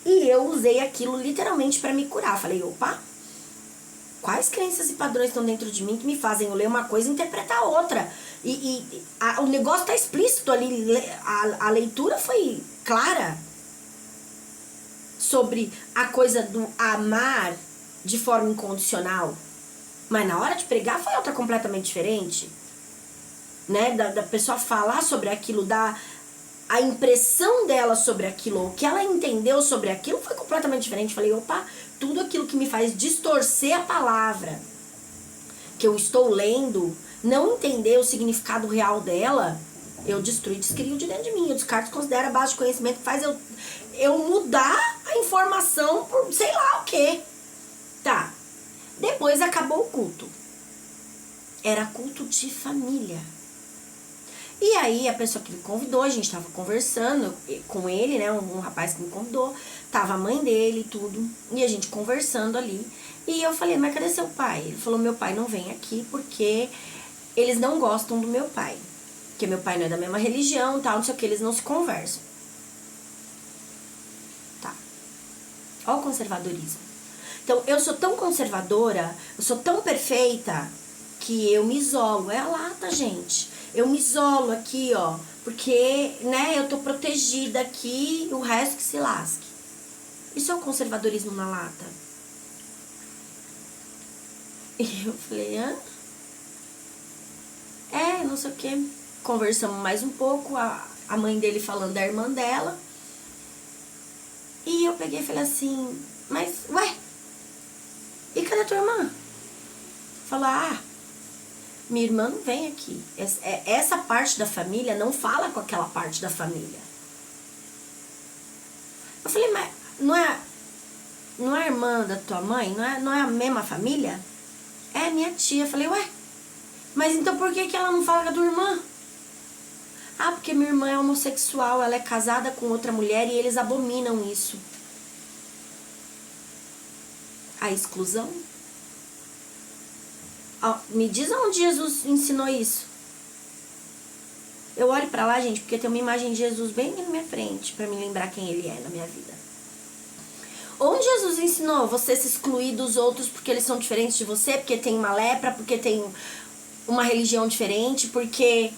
A: E eu usei aquilo literalmente para me curar. Falei, opa, quais crenças e padrões estão dentro de mim que me fazem eu ler uma coisa e interpretar outra? O negócio tá explícito ali, a leitura foi clara sobre a coisa do amar de forma incondicional. Mas na hora de pregar foi outra completamente diferente. Né? Da pessoa falar sobre aquilo, a impressão dela sobre aquilo, o que ela entendeu sobre aquilo foi completamente diferente. Falei, opa, tudo aquilo que me faz distorcer a palavra que eu estou lendo, não entender o significado real dela, eu destruo e descrio de dentro de mim. Eu descarto e considero a base de conhecimento que faz eu mudar a informação por sei lá o quê. Tá. Depois acabou o culto. Era culto de família. E aí a pessoa que me convidou, a gente tava conversando com ele, né, um rapaz que me convidou, tava a mãe dele e tudo, e a gente conversando ali. E eu falei, mas cadê seu pai? Ele falou, meu pai não vem aqui porque eles não gostam do meu pai. Porque meu pai não é da mesma religião e tal, não sei o que, eles não se conversam. Tá. Olha o conservadorismo. Então, eu sou tão conservadora, eu sou tão perfeita, que eu me isolo. É a lata, gente. Eu me isolo aqui, ó, porque, né, eu tô protegida aqui, o resto que se lasque. Isso é o conservadorismo na lata. E eu falei, hã? Não sei o que. Conversamos mais um pouco, a mãe dele falando da irmã dela. E eu peguei e falei assim, mas, ué, e cadê tua irmã? Falou, minha irmã não vem aqui. Essa parte da família não fala com aquela parte da família. Eu falei, mas não é a irmã da tua mãe? Não é a mesma família? É minha tia. Eu falei, ué, mas então por que ela não fala com a tua irmã? Porque minha irmã é homossexual, ela é casada com outra mulher e eles abominam isso. A exclusão? Me diz onde Jesus ensinou isso. Eu olho pra lá, gente, porque tem uma imagem de Jesus bem na minha frente, pra me lembrar quem ele é na minha vida. Onde Jesus ensinou você se excluir dos outros porque eles são diferentes de você, porque tem uma lepra, porque tem uma religião diferente, porque...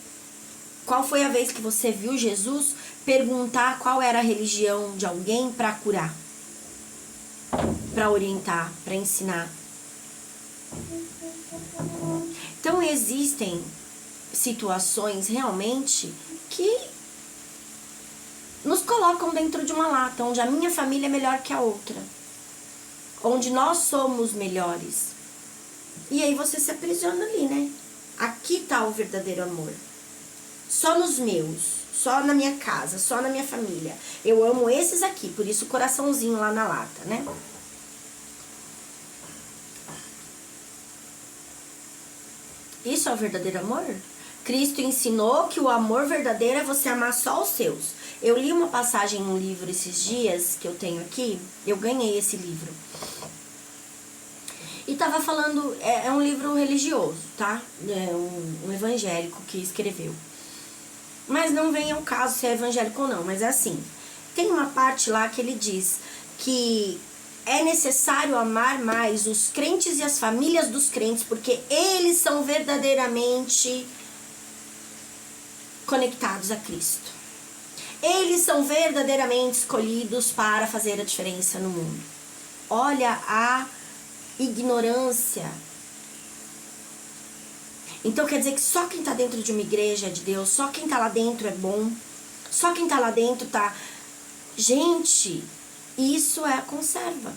A: Qual foi a vez que você viu Jesus perguntar qual era a religião de alguém pra curar? Pra orientar, pra ensinar? Então existem situações realmente que nos colocam dentro de uma lata, onde a minha família é melhor que a outra, onde nós somos melhores. E aí você se aprisiona ali, né? Aqui tá o verdadeiro amor. Só nos meus, só na minha casa, só na minha família. Eu amo esses aqui, por isso o coraçãozinho lá na lata, né? Isso é o verdadeiro amor? Cristo ensinou que o amor verdadeiro é você amar só os seus. Eu li uma passagem em um livro esses dias, que eu tenho aqui, eu ganhei esse livro. E tava falando, é um livro religioso, tá? É um evangélico que escreveu. Mas não vem ao caso se é evangélico ou não, mas é assim. Tem uma parte lá que ele diz que é necessário amar mais os crentes e as famílias dos crentes, porque eles são verdadeiramente conectados a Cristo. Eles são verdadeiramente escolhidos para fazer a diferença no mundo. Olha a ignorância. Então quer dizer que só quem tá dentro de uma igreja é de Deus, só quem tá lá dentro é bom, só quem tá lá dentro tá... Gente, isso é a conserva.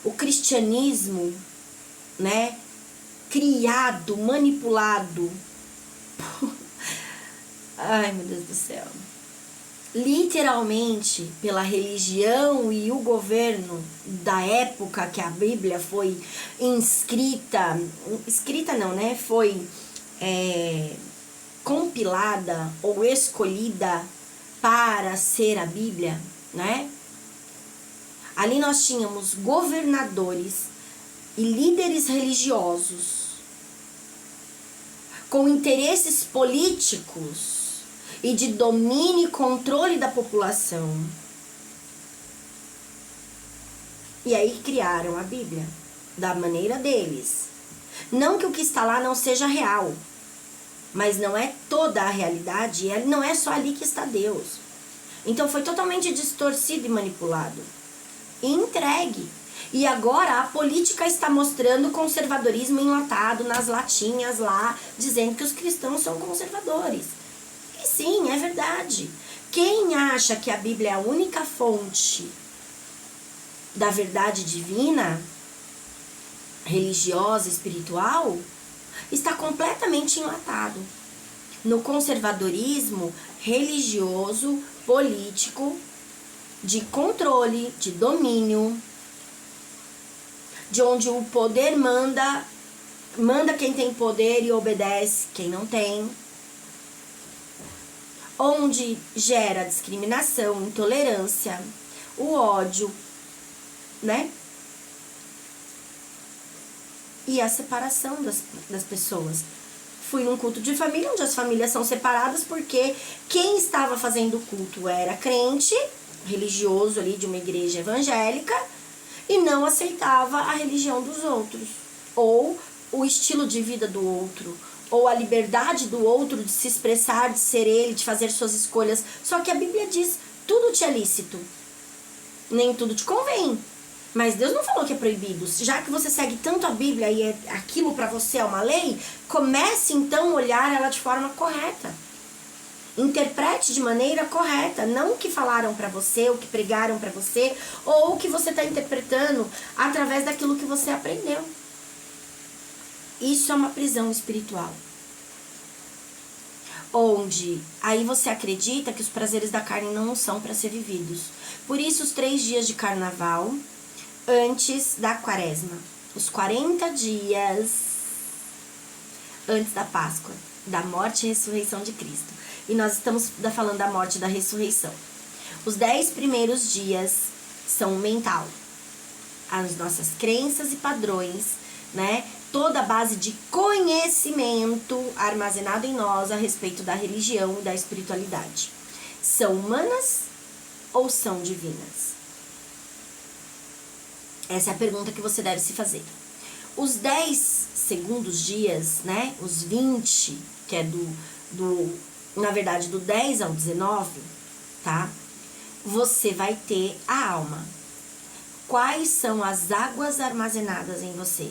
A: o cristianismo, né, criado, manipulado, ai meu Deus do céu, literalmente pela religião e o governo da época que a Bíblia foi escrita não, né, foi compilada ou escolhida para ser a Bíblia, né? Ali nós tínhamos governadores e líderes religiosos com interesses políticos e de domínio e controle da população. E aí criaram a Bíblia da maneira deles. Não que o que está lá não seja real, mas não é toda a realidade, não é só ali que está Deus. Então foi totalmente distorcido e manipulado. E entregue. E agora a política está mostrando conservadorismo enlatado nas latinhas lá, dizendo que os cristãos são conservadores. E sim, é verdade. Quem acha que a Bíblia é a única fonte da verdade divina, religiosa, espiritual, está completamente enlatado no conservadorismo religioso, político, de controle, de domínio, de onde o poder manda quem tem poder e obedece quem não tem, onde gera discriminação, intolerância, o ódio, né? E a separação das pessoas. Fui num culto de família, onde as famílias são separadas porque quem estava fazendo o culto era crente, religioso ali de uma igreja evangélica, e não aceitava a religião dos outros, ou o estilo de vida do outro, ou a liberdade do outro de se expressar, de ser ele, de fazer suas escolhas. Só que a Bíblia diz, tudo te é lícito, nem tudo te convém. Mas Deus não falou que é proibido. Já que você segue tanto a Bíblia e aquilo para você é uma lei, comece então a olhar ela de forma correta. Interprete de maneira correta, não o que falaram para você, o que pregaram para você, ou o que você está interpretando através daquilo que você aprendeu. Isso é uma prisão espiritual. Onde aí você acredita que os prazeres da carne não são para ser vividos. Por isso os 3 dias de carnaval antes da quaresma, os 40 dias antes da Páscoa, da morte e ressurreição de Cristo. E nós estamos falando da morte e da ressurreição. Os 10 primeiros dias são mental. As nossas crenças e padrões, né? Toda a base de conhecimento armazenado em nós a respeito da religião e da espiritualidade. São humanas ou são divinas? Essa é a pergunta que você deve se fazer. Os 10 segundos dias, né? Os 20, que é na verdade, do 10 ao 19, tá? Você vai ter a alma. Quais são as águas armazenadas em você?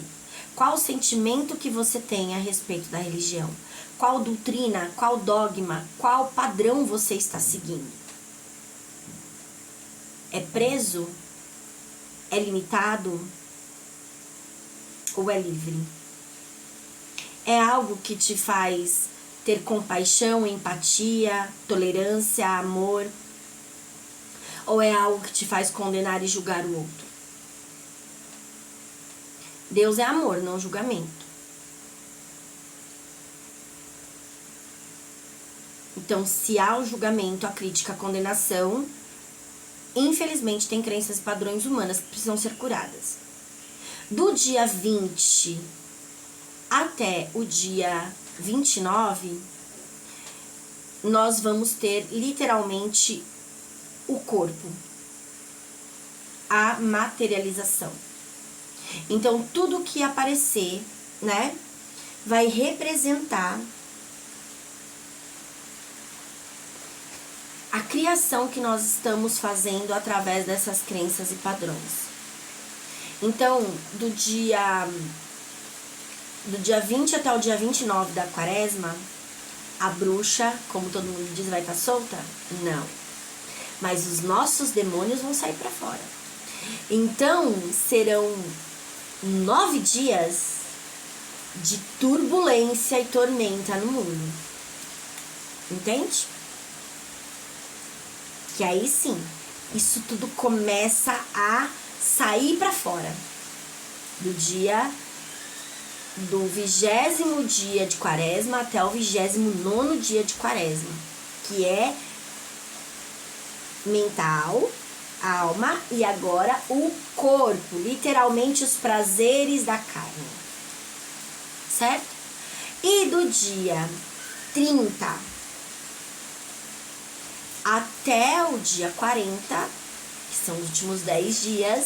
A: Qual o sentimento que você tem a respeito da religião? Qual doutrina, qual dogma, qual padrão você está seguindo? É preso? É limitado? Ou é livre? É algo que te faz ter compaixão, empatia, tolerância, amor? Ou é algo que te faz condenar e julgar o outro? Deus é amor, não julgamento. Então, se há o julgamento, a crítica, a condenação, infelizmente tem crenças e padrões humanas que precisam ser curadas. Do dia 20 até o dia 29, nós vamos ter literalmente o corpo, a materialização. Então, tudo que aparecer, né, vai representar a criação que nós estamos fazendo através dessas crenças e padrões. Então, do dia 20 até o dia 29 da quaresma, a bruxa, como todo mundo diz, vai estar solta? Não. Mas os nossos demônios vão sair para fora. Então, serão 9 dias de turbulência e tormenta no mundo. Entende? Que aí sim, isso tudo começa a sair para fora. Do 20º dia de Quaresma até o 29º dia de Quaresma, que é mental, alma e agora o corpo, literalmente os prazeres da carne, certo? E do dia 30 até o dia 40, que são os últimos 10 dias,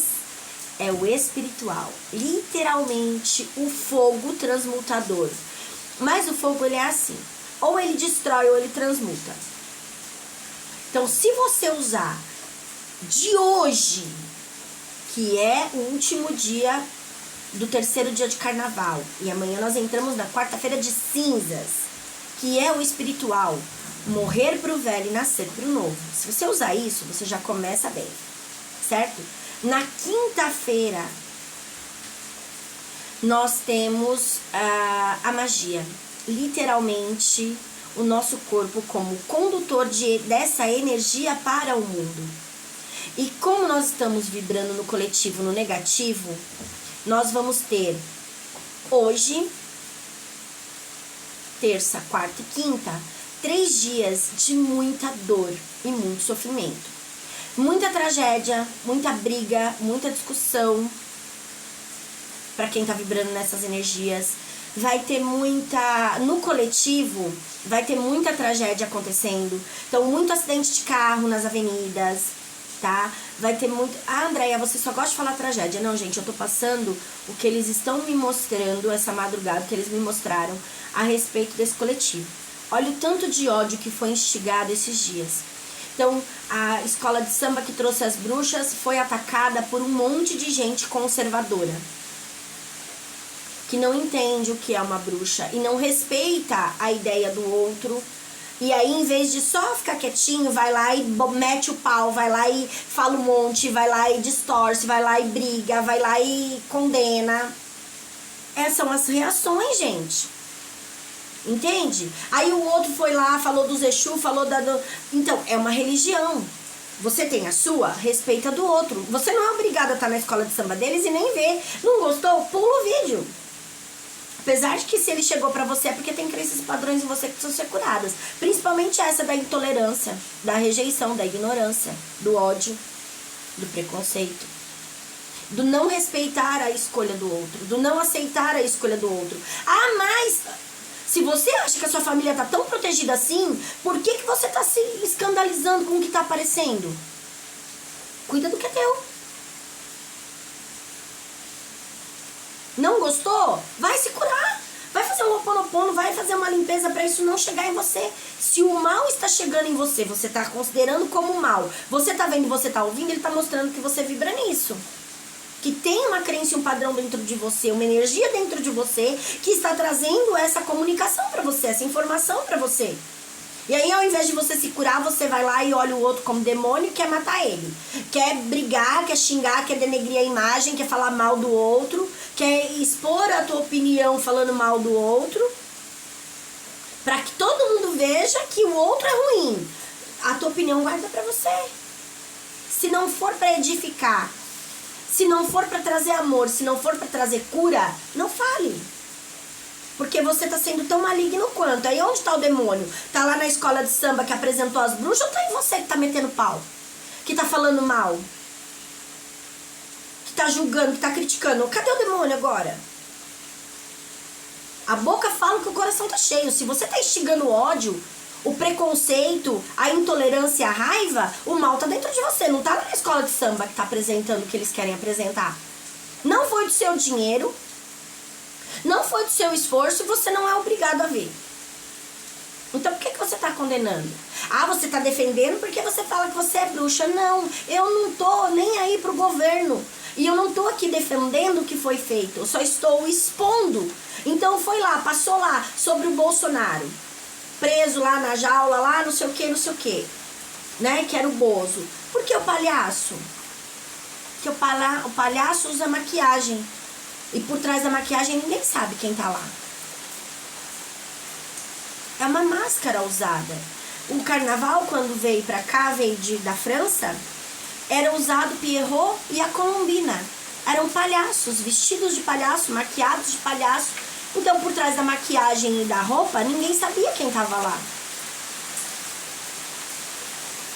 A: é o espiritual, literalmente o fogo transmutador. Mas o fogo, ele é assim, ou ele destrói ou ele transmuta. Então, se você usar de hoje, que é o último dia do 3º dia de carnaval, e amanhã nós entramos na quarta-feira de cinzas, que é o espiritual, morrer pro velho e nascer pro novo. Se você usar isso, você já começa bem, certo? Na quinta-feira, nós temos a magia. Literalmente, o nosso corpo como condutor dessa energia para o mundo. E como nós estamos vibrando no coletivo, no negativo, nós vamos ter hoje, terça, quarta e quinta, 3 dias de muita dor e muito sofrimento. Muita tragédia, muita briga, muita discussão. Para quem tá vibrando nessas energias, vai ter muita... No coletivo, vai ter muita tragédia acontecendo. Então, muito acidente de carro nas avenidas, tá? Vai ter muito... Ah, Andréia, você só gosta de falar tragédia. Não, gente, eu tô passando o que eles estão me mostrando essa madrugada, o que eles me mostraram a respeito desse coletivo. Olha o tanto de ódio que foi instigado esses dias. Então, a escola de samba que trouxe as bruxas foi atacada por um monte de gente conservadora, que não entende o que é uma bruxa e não respeita a ideia do outro. E aí, em vez de só ficar quietinho, vai lá e mete o pau, vai lá e fala um monte, vai lá e distorce, vai lá e briga, vai lá e condena. Essas são as reações, gente. Entende? Aí o outro foi lá, falou dos Exu, falou da... Então, é uma religião. Você tem a sua, respeita do outro. Você não é obrigado a estar na escola de samba deles e nem ver. Não gostou? Pula o vídeo. Apesar de que se ele chegou pra você é porque tem crenças e padrões em você que precisam ser curadas. Principalmente essa da intolerância, da rejeição, da ignorância, do ódio, do preconceito. Do não respeitar a escolha do outro. Do não aceitar a escolha do outro. Ah, mas... Se você acha que a sua família tá tão protegida assim, por que você tá se escandalizando com o que tá aparecendo? Cuida do que é teu. Não gostou? Vai se curar. Vai fazer um ho'oponopono, vai fazer uma limpeza para isso não chegar em você. Se o mal está chegando em você, você tá considerando como mal, você tá vendo e você tá ouvindo, ele tá mostrando que você vibra nisso. Que tem uma crença e um padrão dentro de você, uma energia dentro de você que está trazendo essa comunicação para você, essa informação para você. E aí, ao invés de você se curar, você vai lá e olha o outro como demônio e quer matar ele. Quer brigar, quer xingar, quer denegrir a imagem, quer falar mal do outro, quer expor a tua opinião falando mal do outro, para que todo mundo veja que o outro é ruim. A tua opinião guarda para você. Se não for para edificar, se não for para trazer amor, se não for para trazer cura, não fale. Porque você tá sendo tão maligno quanto. Aí onde tá o demônio? Tá lá na escola de samba que apresentou as bruxas ou tá em você que tá metendo pau? Que tá falando mal? Que tá julgando, que tá criticando? Cadê o demônio agora? A boca fala que o coração tá cheio. Se você tá instigando o ódio, o preconceito, a intolerância e a raiva, o mal tá dentro de você. Não tá na escola de samba que tá apresentando o que eles querem apresentar. Não foi do seu dinheiro, não foi do seu esforço e você não é obrigado a ver. Então por que você tá condenando? Ah, você tá defendendo porque você fala que você é bruxa. Não, eu não tô nem aí pro governo. E eu não tô aqui defendendo o que foi feito. Eu só estou expondo. Então foi lá, passou lá sobre o Bolsonaro. Preso lá na jaula, lá não sei o que, né? Que era o Bozo. Por que o palhaço? que o palhaço usa maquiagem. E por trás da maquiagem ninguém sabe quem tá lá. É uma máscara usada. O carnaval, quando veio pra cá, veio da França, era usado Pierrot e a Colombina. Eram palhaços, vestidos de palhaço, maquiados de palhaço. Então, por trás da maquiagem e da roupa, ninguém sabia quem tava lá.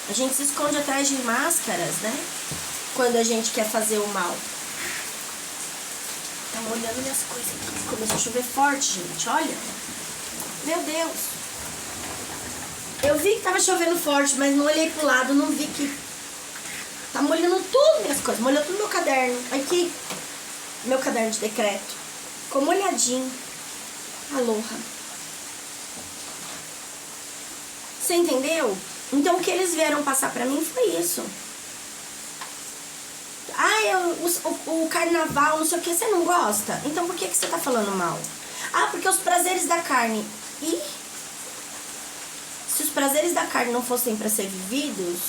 A: A gente se esconde atrás de máscaras, né? Quando a gente quer fazer o mal. Tá molhando minhas coisas aqui. Começou a chover forte, gente. Olha. Meu Deus. Eu vi que tava chovendo forte, mas não olhei pro lado, não vi que... Tá molhando tudo minhas coisas. Molhou tudo meu caderno. Aqui. Meu caderno de decreto. Ficou molhadinho. Aloha. Você entendeu? Então o que eles vieram passar pra mim foi isso. O carnaval, não sei o que, você não gosta? Então por que você tá falando mal? Ah, porque os prazeres da carne. E se os prazeres da carne não fossem pra ser vividos,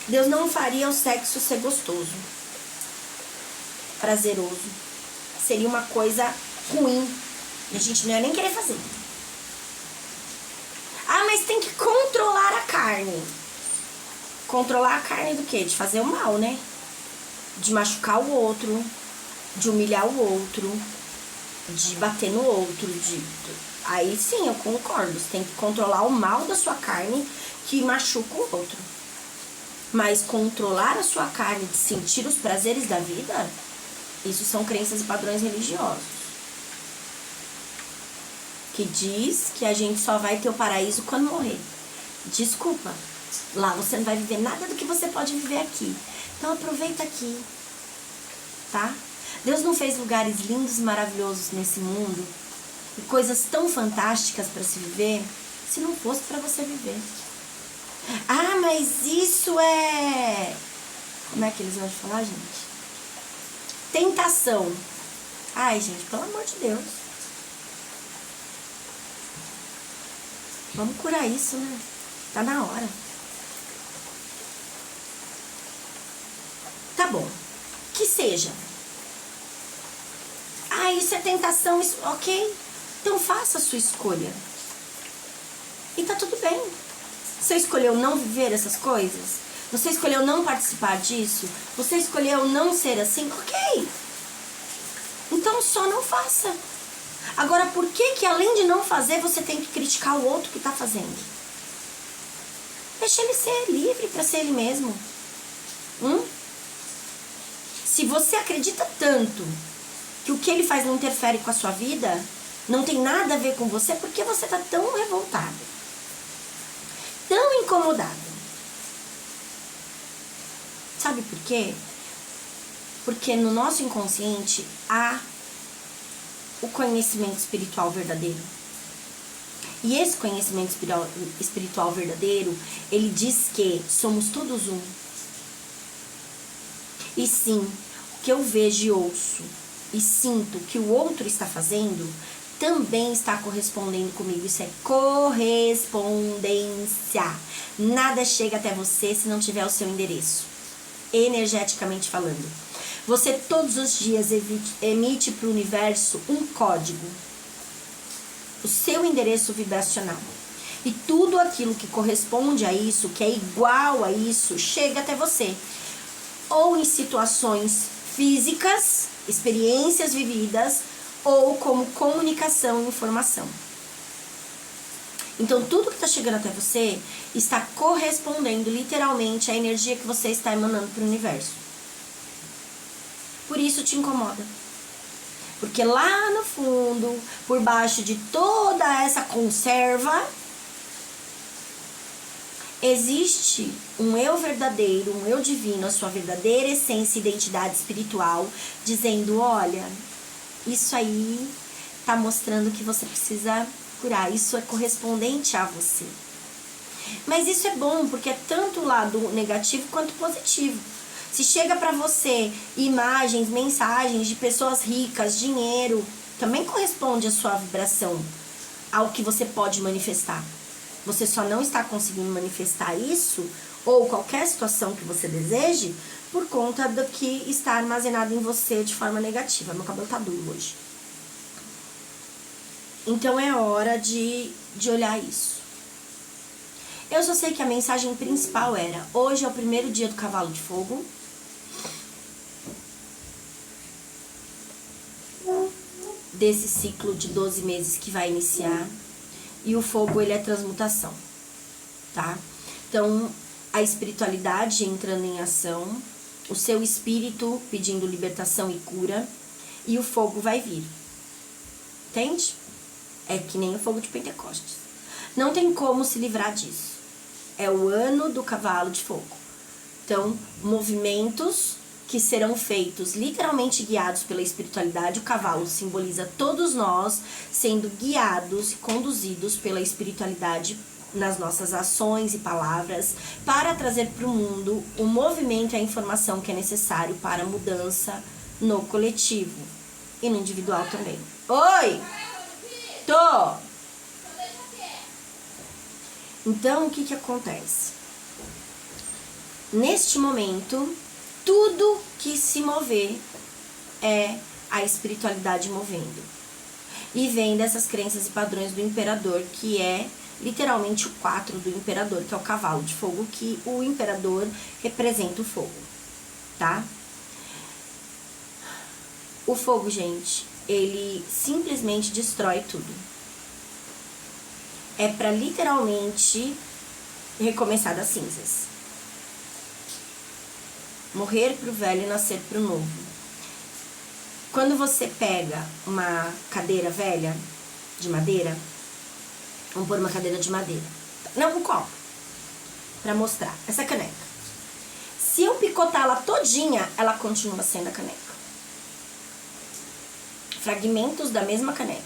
A: Deus não faria o sexo ser gostoso, prazeroso. Seria uma coisa ruim. E a gente não ia nem querer fazer. Ah, mas tem que controlar a carne. Controlar a carne do quê? De fazer o mal, né? De machucar o outro, de humilhar o outro, de bater no outro, Aí sim, eu concordo. Você tem que controlar o mal da sua carne que machuca o outro. Mas controlar a sua carne de sentir os prazeres da vida, isso são crenças e padrões religiosos. Que diz que a gente só vai ter o paraíso quando morrer. Desculpa, lá você não vai viver nada do que você pode viver aqui. Então aproveita aqui, tá? Deus não fez lugares lindos e maravilhosos nesse mundo e coisas tão fantásticas para se viver se não fosse para você viver. Ah, mas isso é... Como é que eles vão falar, gente? Tentação. Ai, gente, pelo amor de Deus. Vamos curar isso, né? Tá na hora. Tá bom. Que seja. Ah, isso é tentação, isso... Ok. Então faça a sua escolha. E tá tudo bem. Você escolheu não viver essas coisas? Você escolheu não participar disso? Você escolheu não ser assim? Ok. Então só não faça. Agora, por que além de não fazer, você tem que criticar o outro que tá fazendo? Deixa ele ser livre para ser ele mesmo. Se você acredita tanto que o que ele faz não interfere com a sua vida, não tem nada a ver com você, por que você tá tão revoltado? Tão incomodado? Sabe por quê? Porque no nosso inconsciente há o conhecimento espiritual verdadeiro. E esse conhecimento espiritual verdadeiro, ele diz que somos todos um. E sim, o que eu vejo e ouço e sinto que o outro está fazendo, também está correspondendo comigo. Isso é correspondência. Nada chega até você se não tiver o seu endereço, energeticamente falando. Você todos os dias emite para o universo um código, o seu endereço vibracional. E tudo aquilo que corresponde a isso, que é igual a isso, chega até você. Ou em situações físicas, experiências vividas, ou como comunicação e informação. Então tudo que está chegando até você está correspondendo literalmente à energia que você está emanando para o universo. Por isso te incomoda. Porque lá no fundo, por baixo de toda essa conserva, existe um eu verdadeiro, um eu divino, a sua verdadeira essência e identidade espiritual, dizendo, olha, isso aí tá mostrando que você precisa curar, isso é correspondente a você. Mas isso é bom, porque é tanto o lado negativo quanto positivo. Se chega para você imagens, mensagens de pessoas ricas, dinheiro, também corresponde à sua vibração, ao que você pode manifestar. Você só não está conseguindo manifestar isso, ou qualquer situação que você deseje, por conta do que está armazenado em você de forma negativa. Meu cabelo tá duro hoje. Então é hora de olhar isso. Eu só sei que a mensagem principal era: hoje é o primeiro dia do cavalo de fogo. Desse ciclo de 12 meses que vai iniciar. E o fogo, ele é transmutação, tá? Então, a espiritualidade entrando em ação, o seu espírito pedindo libertação e cura, e o fogo vai vir. Entende? É que nem o fogo de Pentecostes. Não tem como se livrar disso. É o ano do cavalo de fogo. Então, movimentos que serão feitos literalmente guiados pela espiritualidade. O cavalo simboliza todos nós sendo guiados e conduzidos pela espiritualidade nas nossas ações e palavras para trazer para o mundo o movimento e a informação que é necessário para a mudança no coletivo e no individual também. Oi! Tô! Então, o que acontece? Neste momento, tudo que se mover é a espiritualidade movendo. E vem dessas crenças e padrões do imperador, que é literalmente o 4 do imperador, que é o cavalo de fogo, que o imperador representa o fogo, tá? O fogo, gente, ele simplesmente destrói tudo. É pra literalmente recomeçar das cinzas. Morrer pro velho e nascer pro novo. Quando você pega uma cadeira velha de madeira, vamos pôr uma cadeira de madeira, não, um copo, pra mostrar, essa caneca. Se eu picotar ela todinha, ela continua sendo a caneca. Fragmentos da mesma caneca.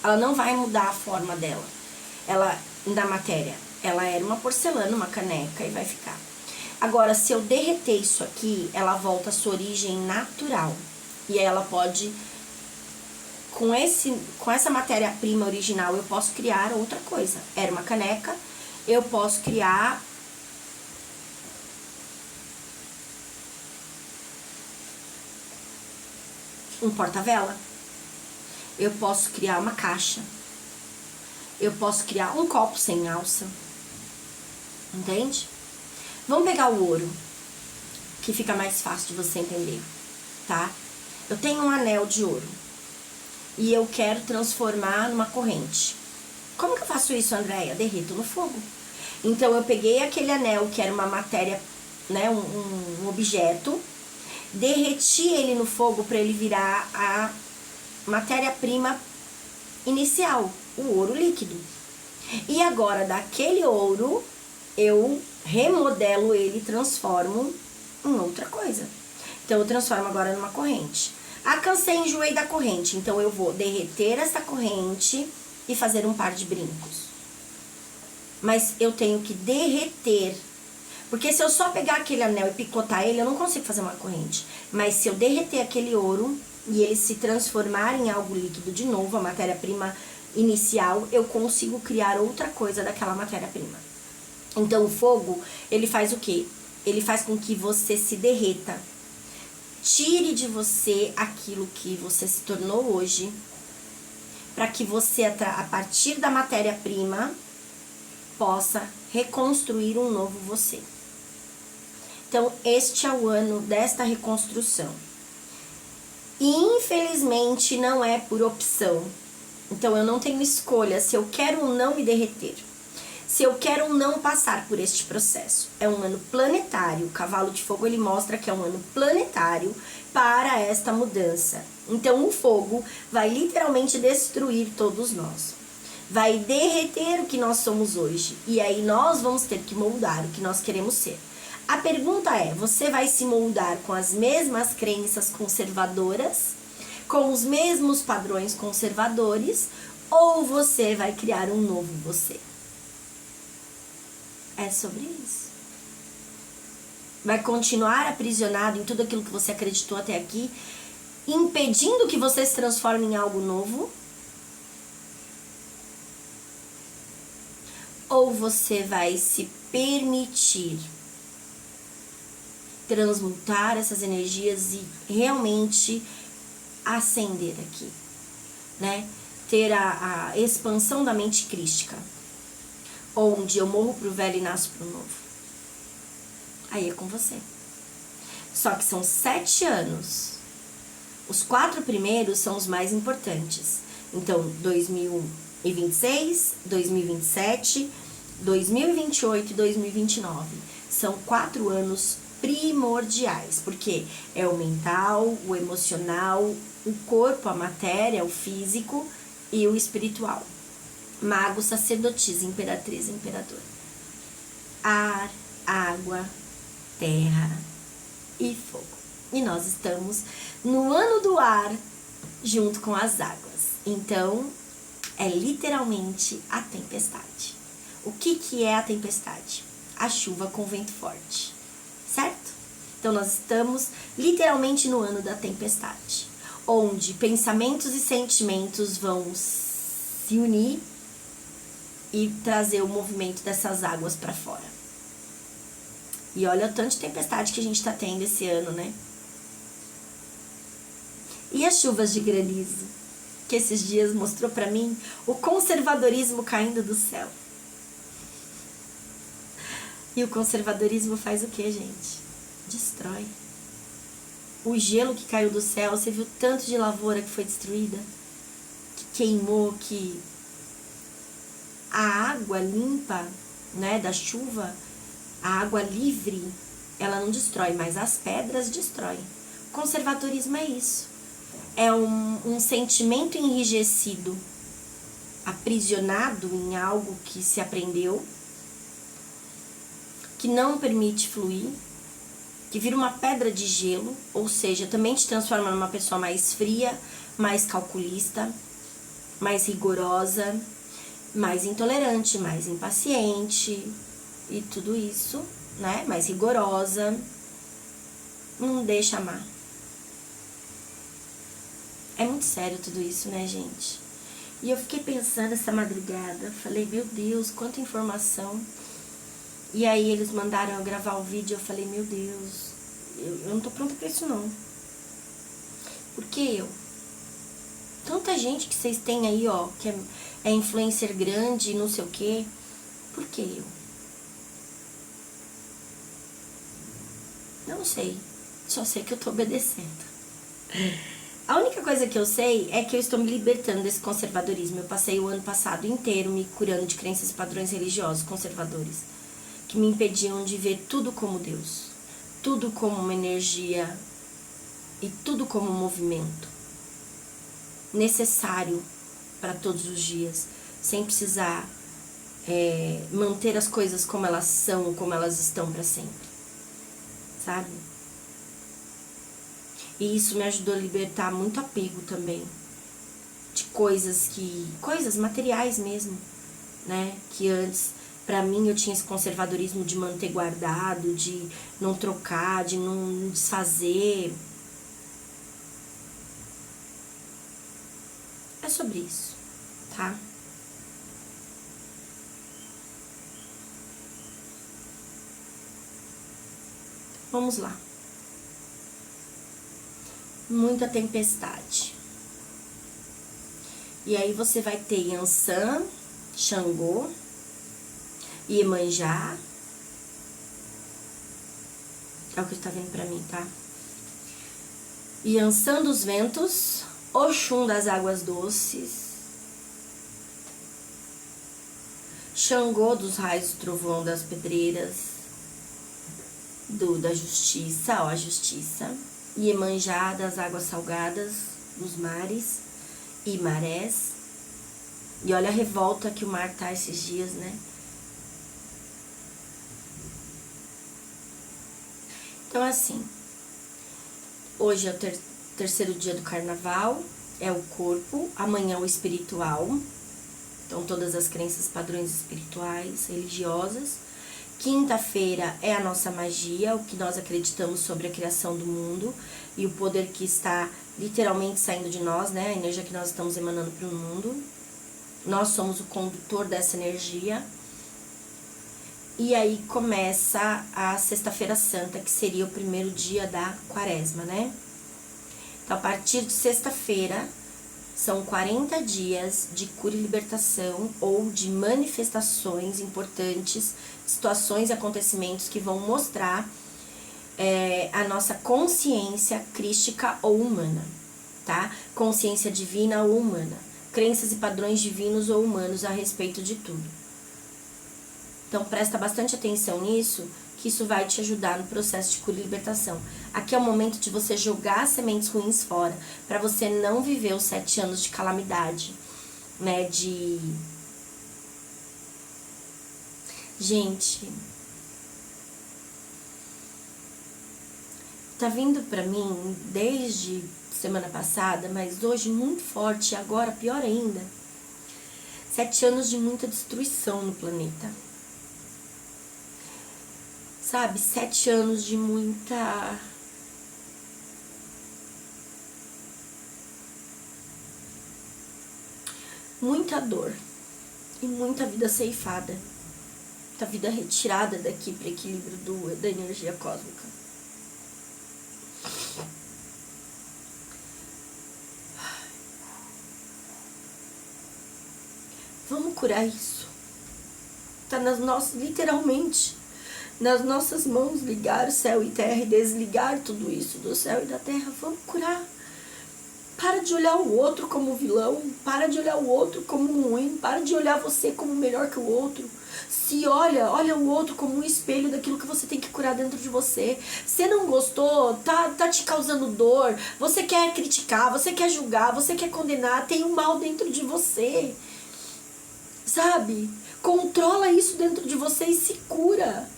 A: Ela não vai mudar a forma dela. Ela, da matéria, ela era uma porcelana, uma caneca e vai ficar. Agora, se eu derreter isso aqui, ela volta à sua origem natural. E aí ela pode, com essa matéria-prima original, eu posso criar outra coisa. Era uma caneca, eu posso criar um porta-vela. Eu posso criar uma caixa. Eu posso criar um copo sem alça. Entende? Vamos pegar o ouro, que fica mais fácil de você entender, tá? Eu tenho um anel de ouro e eu quero transformar numa corrente. Como que eu faço isso, Andréia? Derreto no fogo. Então, eu peguei aquele anel, que era uma matéria, né, um objeto, derreti ele no fogo para ele virar a matéria-prima inicial, o ouro líquido. E agora, daquele ouro, eu remodelo ele e transformo em outra coisa. Então, eu transformo agora numa corrente. Ah, cansei, enjoei da corrente. Então, eu vou derreter essa corrente e fazer um par de brincos. Mas eu tenho que derreter. Porque se eu só pegar aquele anel e picotar ele, eu não consigo fazer uma corrente. Mas se eu derreter aquele ouro e ele se transformar em algo líquido de novo, a matéria-prima inicial, eu consigo criar outra coisa daquela matéria-prima. Então, o fogo, ele faz o quê? Ele faz com que você se derreta. Tire de você aquilo que você se tornou hoje, para que você, a partir da matéria-prima, possa reconstruir um novo você. Então, este é o ano desta reconstrução. E, infelizmente, não é por opção. Então, eu não tenho escolha se eu quero ou não me derreter. Se eu quero ou não passar por este processo. É um ano planetário. O cavalo de fogo, ele mostra que é um ano planetário para esta mudança. Então, o fogo vai literalmente destruir todos nós. Vai derreter o que nós somos hoje. E aí, nós vamos ter que moldar o que nós queremos ser. A pergunta é, você vai se moldar com as mesmas crenças conservadoras? Com os mesmos padrões conservadores? Ou você vai criar um novo você? É sobre isso. Vai continuar aprisionado em tudo aquilo que você acreditou até aqui, impedindo que você se transforme em algo novo? ou você vai se permitir transmutar essas energias e realmente ascender aqui, né? Ter a expansão da mente crística, onde eu morro pro velho e nasço pro novo. Aí é com você. Só que são 7 anos. Os 4 primeiros são os mais importantes. Então, 2026, 2027, 2028 e 2029. São 4 anos primordiais, porque é o mental, o emocional, o corpo, a matéria, o físico e o espiritual. Mago, sacerdotisa, imperatriz, imperador. Ar, água, terra e fogo. E nós estamos no ano do ar junto com as águas. Então, é literalmente a tempestade. O que é a tempestade? A chuva com vento forte, certo? Então, nós estamos literalmente no ano da tempestade, onde pensamentos e sentimentos vão se unir e trazer o movimento dessas águas para fora. E olha o tanto de tempestade que a gente tá tendo esse ano, né? E as chuvas de granizo, que esses dias mostrou pra mim o conservadorismo caindo do céu. E o conservadorismo faz o que, gente? Destrói. O gelo que caiu do céu, você viu tanto de lavoura que foi destruída? Que queimou, que a água limpa, né, da chuva, a água livre, ela não destrói, mas as pedras destroem. O conservadorismo é isso. É um sentimento enrijecido, aprisionado em algo que se aprendeu, que não permite fluir, que vira uma pedra de gelo, ou seja, também te transforma numa pessoa mais fria, mais calculista, mais rigorosa, mais intolerante, mais impaciente e tudo isso, né? Mais rigorosa, não deixa amar. É muito sério tudo isso, né, gente? E eu fiquei pensando essa madrugada, falei, meu Deus, quanta informação. E aí eles mandaram eu gravar o vídeo, eu falei, meu Deus, eu não tô pronta pra isso não. Por que eu? Tanta gente que vocês têm aí, ó, que é influencer grande, não sei o quê. Por que eu? Não sei. Só sei que eu tô obedecendo. A única coisa que eu sei é que eu estou me libertando desse conservadorismo. Eu passei o ano passado inteiro me curando de crenças e padrões religiosos conservadores, que me impediam de ver tudo como Deus, tudo como uma energia e tudo como um movimento necessário para todos os dias, sem precisar manter as coisas como elas são, como elas estão para sempre, sabe? E isso me ajudou a libertar muito apego também de coisas materiais mesmo, né? Que antes, pra mim, eu tinha esse conservadorismo de manter guardado, de não trocar, de não desfazer. É sobre isso, tá? Vamos lá. Muita tempestade. E aí você vai ter Yansan, Xangô, Iemanjá. É o que tá vindo pra mim, tá? Yansan dos ventos, Oxum das águas doces, Xangô dos raios do trovão das pedreiras, da justiça, ó, a justiça. Iemanjá das águas salgadas, dos mares e marés. E olha a revolta que o mar tá esses dias, né? Então, assim, hoje é o terceiro dia do carnaval, é o corpo, amanhã é o espiritual. Então, todas as crenças, padrões espirituais, religiosas. Quinta-feira é a nossa magia, o que nós acreditamos sobre a criação do mundo e o poder que está literalmente saindo de nós, né? A energia que nós estamos emanando para o mundo. Nós somos o condutor dessa energia. E aí começa a Sexta-feira Santa, que seria o primeiro dia da Quaresma, né? Então, a partir de sexta-feira, são 40 dias de cura e libertação ou de manifestações importantes, situações e acontecimentos que vão mostrar a nossa consciência crística ou humana, tá? Consciência divina ou humana. Crenças e padrões divinos ou humanos a respeito de tudo. Então, presta bastante atenção nisso, que isso vai te ajudar no processo de cura e libertação. Aqui é o momento de você jogar as sementes ruins fora, para você não viver os 7 anos de calamidade, né? Gente, tá vindo pra mim desde semana passada, mas hoje muito forte, e agora pior ainda. 7 anos de muita destruição no planeta. Sabe, 7 anos de muita dor e muita vida ceifada, muita vida retirada daqui para equilíbrio da energia cósmica. Vamos curar isso. Tá nas nossas, literalmente, nas nossas mãos, ligar o céu e terra e desligar tudo isso do céu e da terra. Vamos curar. Para de olhar o outro como vilão, para de olhar o outro como ruim, para de olhar você como melhor que o outro. Se olha o outro como um espelho daquilo que você tem que curar dentro de você. Você não gostou, tá te causando dor, você quer criticar, você quer julgar, você quer condenar, tem um mal dentro de você. Sabe? Controla isso dentro de você e se cura.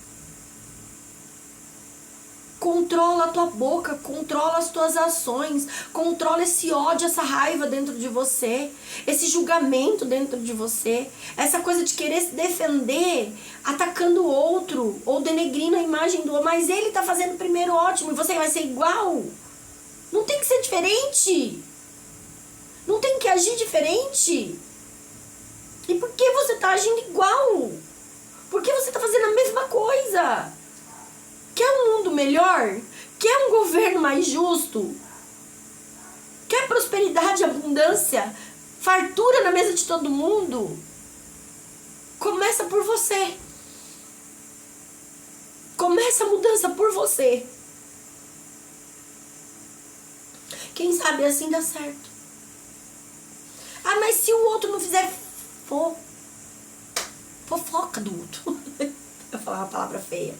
A: Controla a tua boca, controla as tuas ações, controla esse ódio, essa raiva dentro de você, esse julgamento dentro de você, essa coisa de querer se defender, atacando o outro, ou denegrindo a imagem do outro, mas ele tá fazendo primeiro ótimo e você vai ser igual. Não tem que ser diferente. Não tem que agir diferente. E por que você tá agindo igual? Por que você tá fazendo a mesma coisa? Quer um mundo melhor? Quer um governo mais justo? Quer prosperidade, abundância, fartura na mesa de todo mundo? Começa por você. Começa a mudança por você. Quem sabe assim dá certo. Ah, mas se o outro não fizer fofoca do outro. Eu falar uma palavra feia.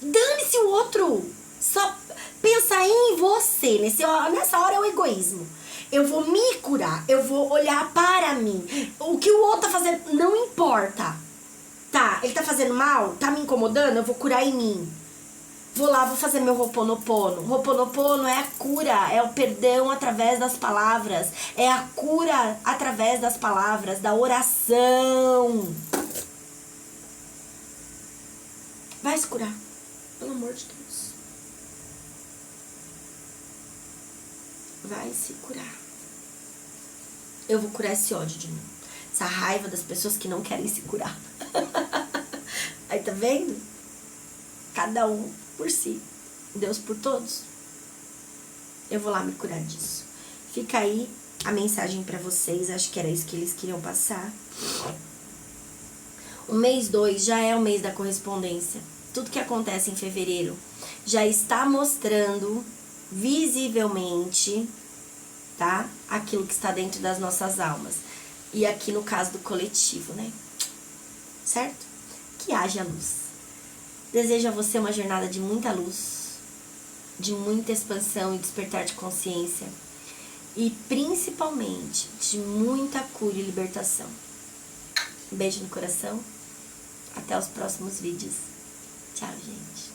A: Dane-se o outro. Só pensa em você. Nessa hora é o egoísmo. Eu vou me curar. Eu vou olhar para mim. O que o outro tá fazendo não importa. Tá, ele tá fazendo mal? Tá me incomodando? Eu vou curar em mim. Vou lá, vou fazer meu Ho'oponopono. Ho'oponopono é a cura, é o perdão através das palavras. É a cura através das palavras, da oração. Vai se curar, pelo amor de Deus. Vai se curar. Eu vou curar esse ódio de mim. Essa raiva das pessoas que não querem se curar. Aí, tá vendo? Cada um por si. Deus por todos. Eu vou lá me curar disso. Fica aí a mensagem pra vocês. Acho que era isso que eles queriam passar. O mês 2 já é o mês da correspondência. Tudo que acontece em fevereiro já está mostrando visivelmente, tá? Aquilo que está dentro das nossas almas. E aqui no caso do coletivo, né? Certo? Que haja luz. Desejo a você uma jornada de muita luz, de muita expansão e despertar de consciência. E principalmente de muita cura e libertação. Um beijo no coração. Até os próximos vídeos. Tchau, gente.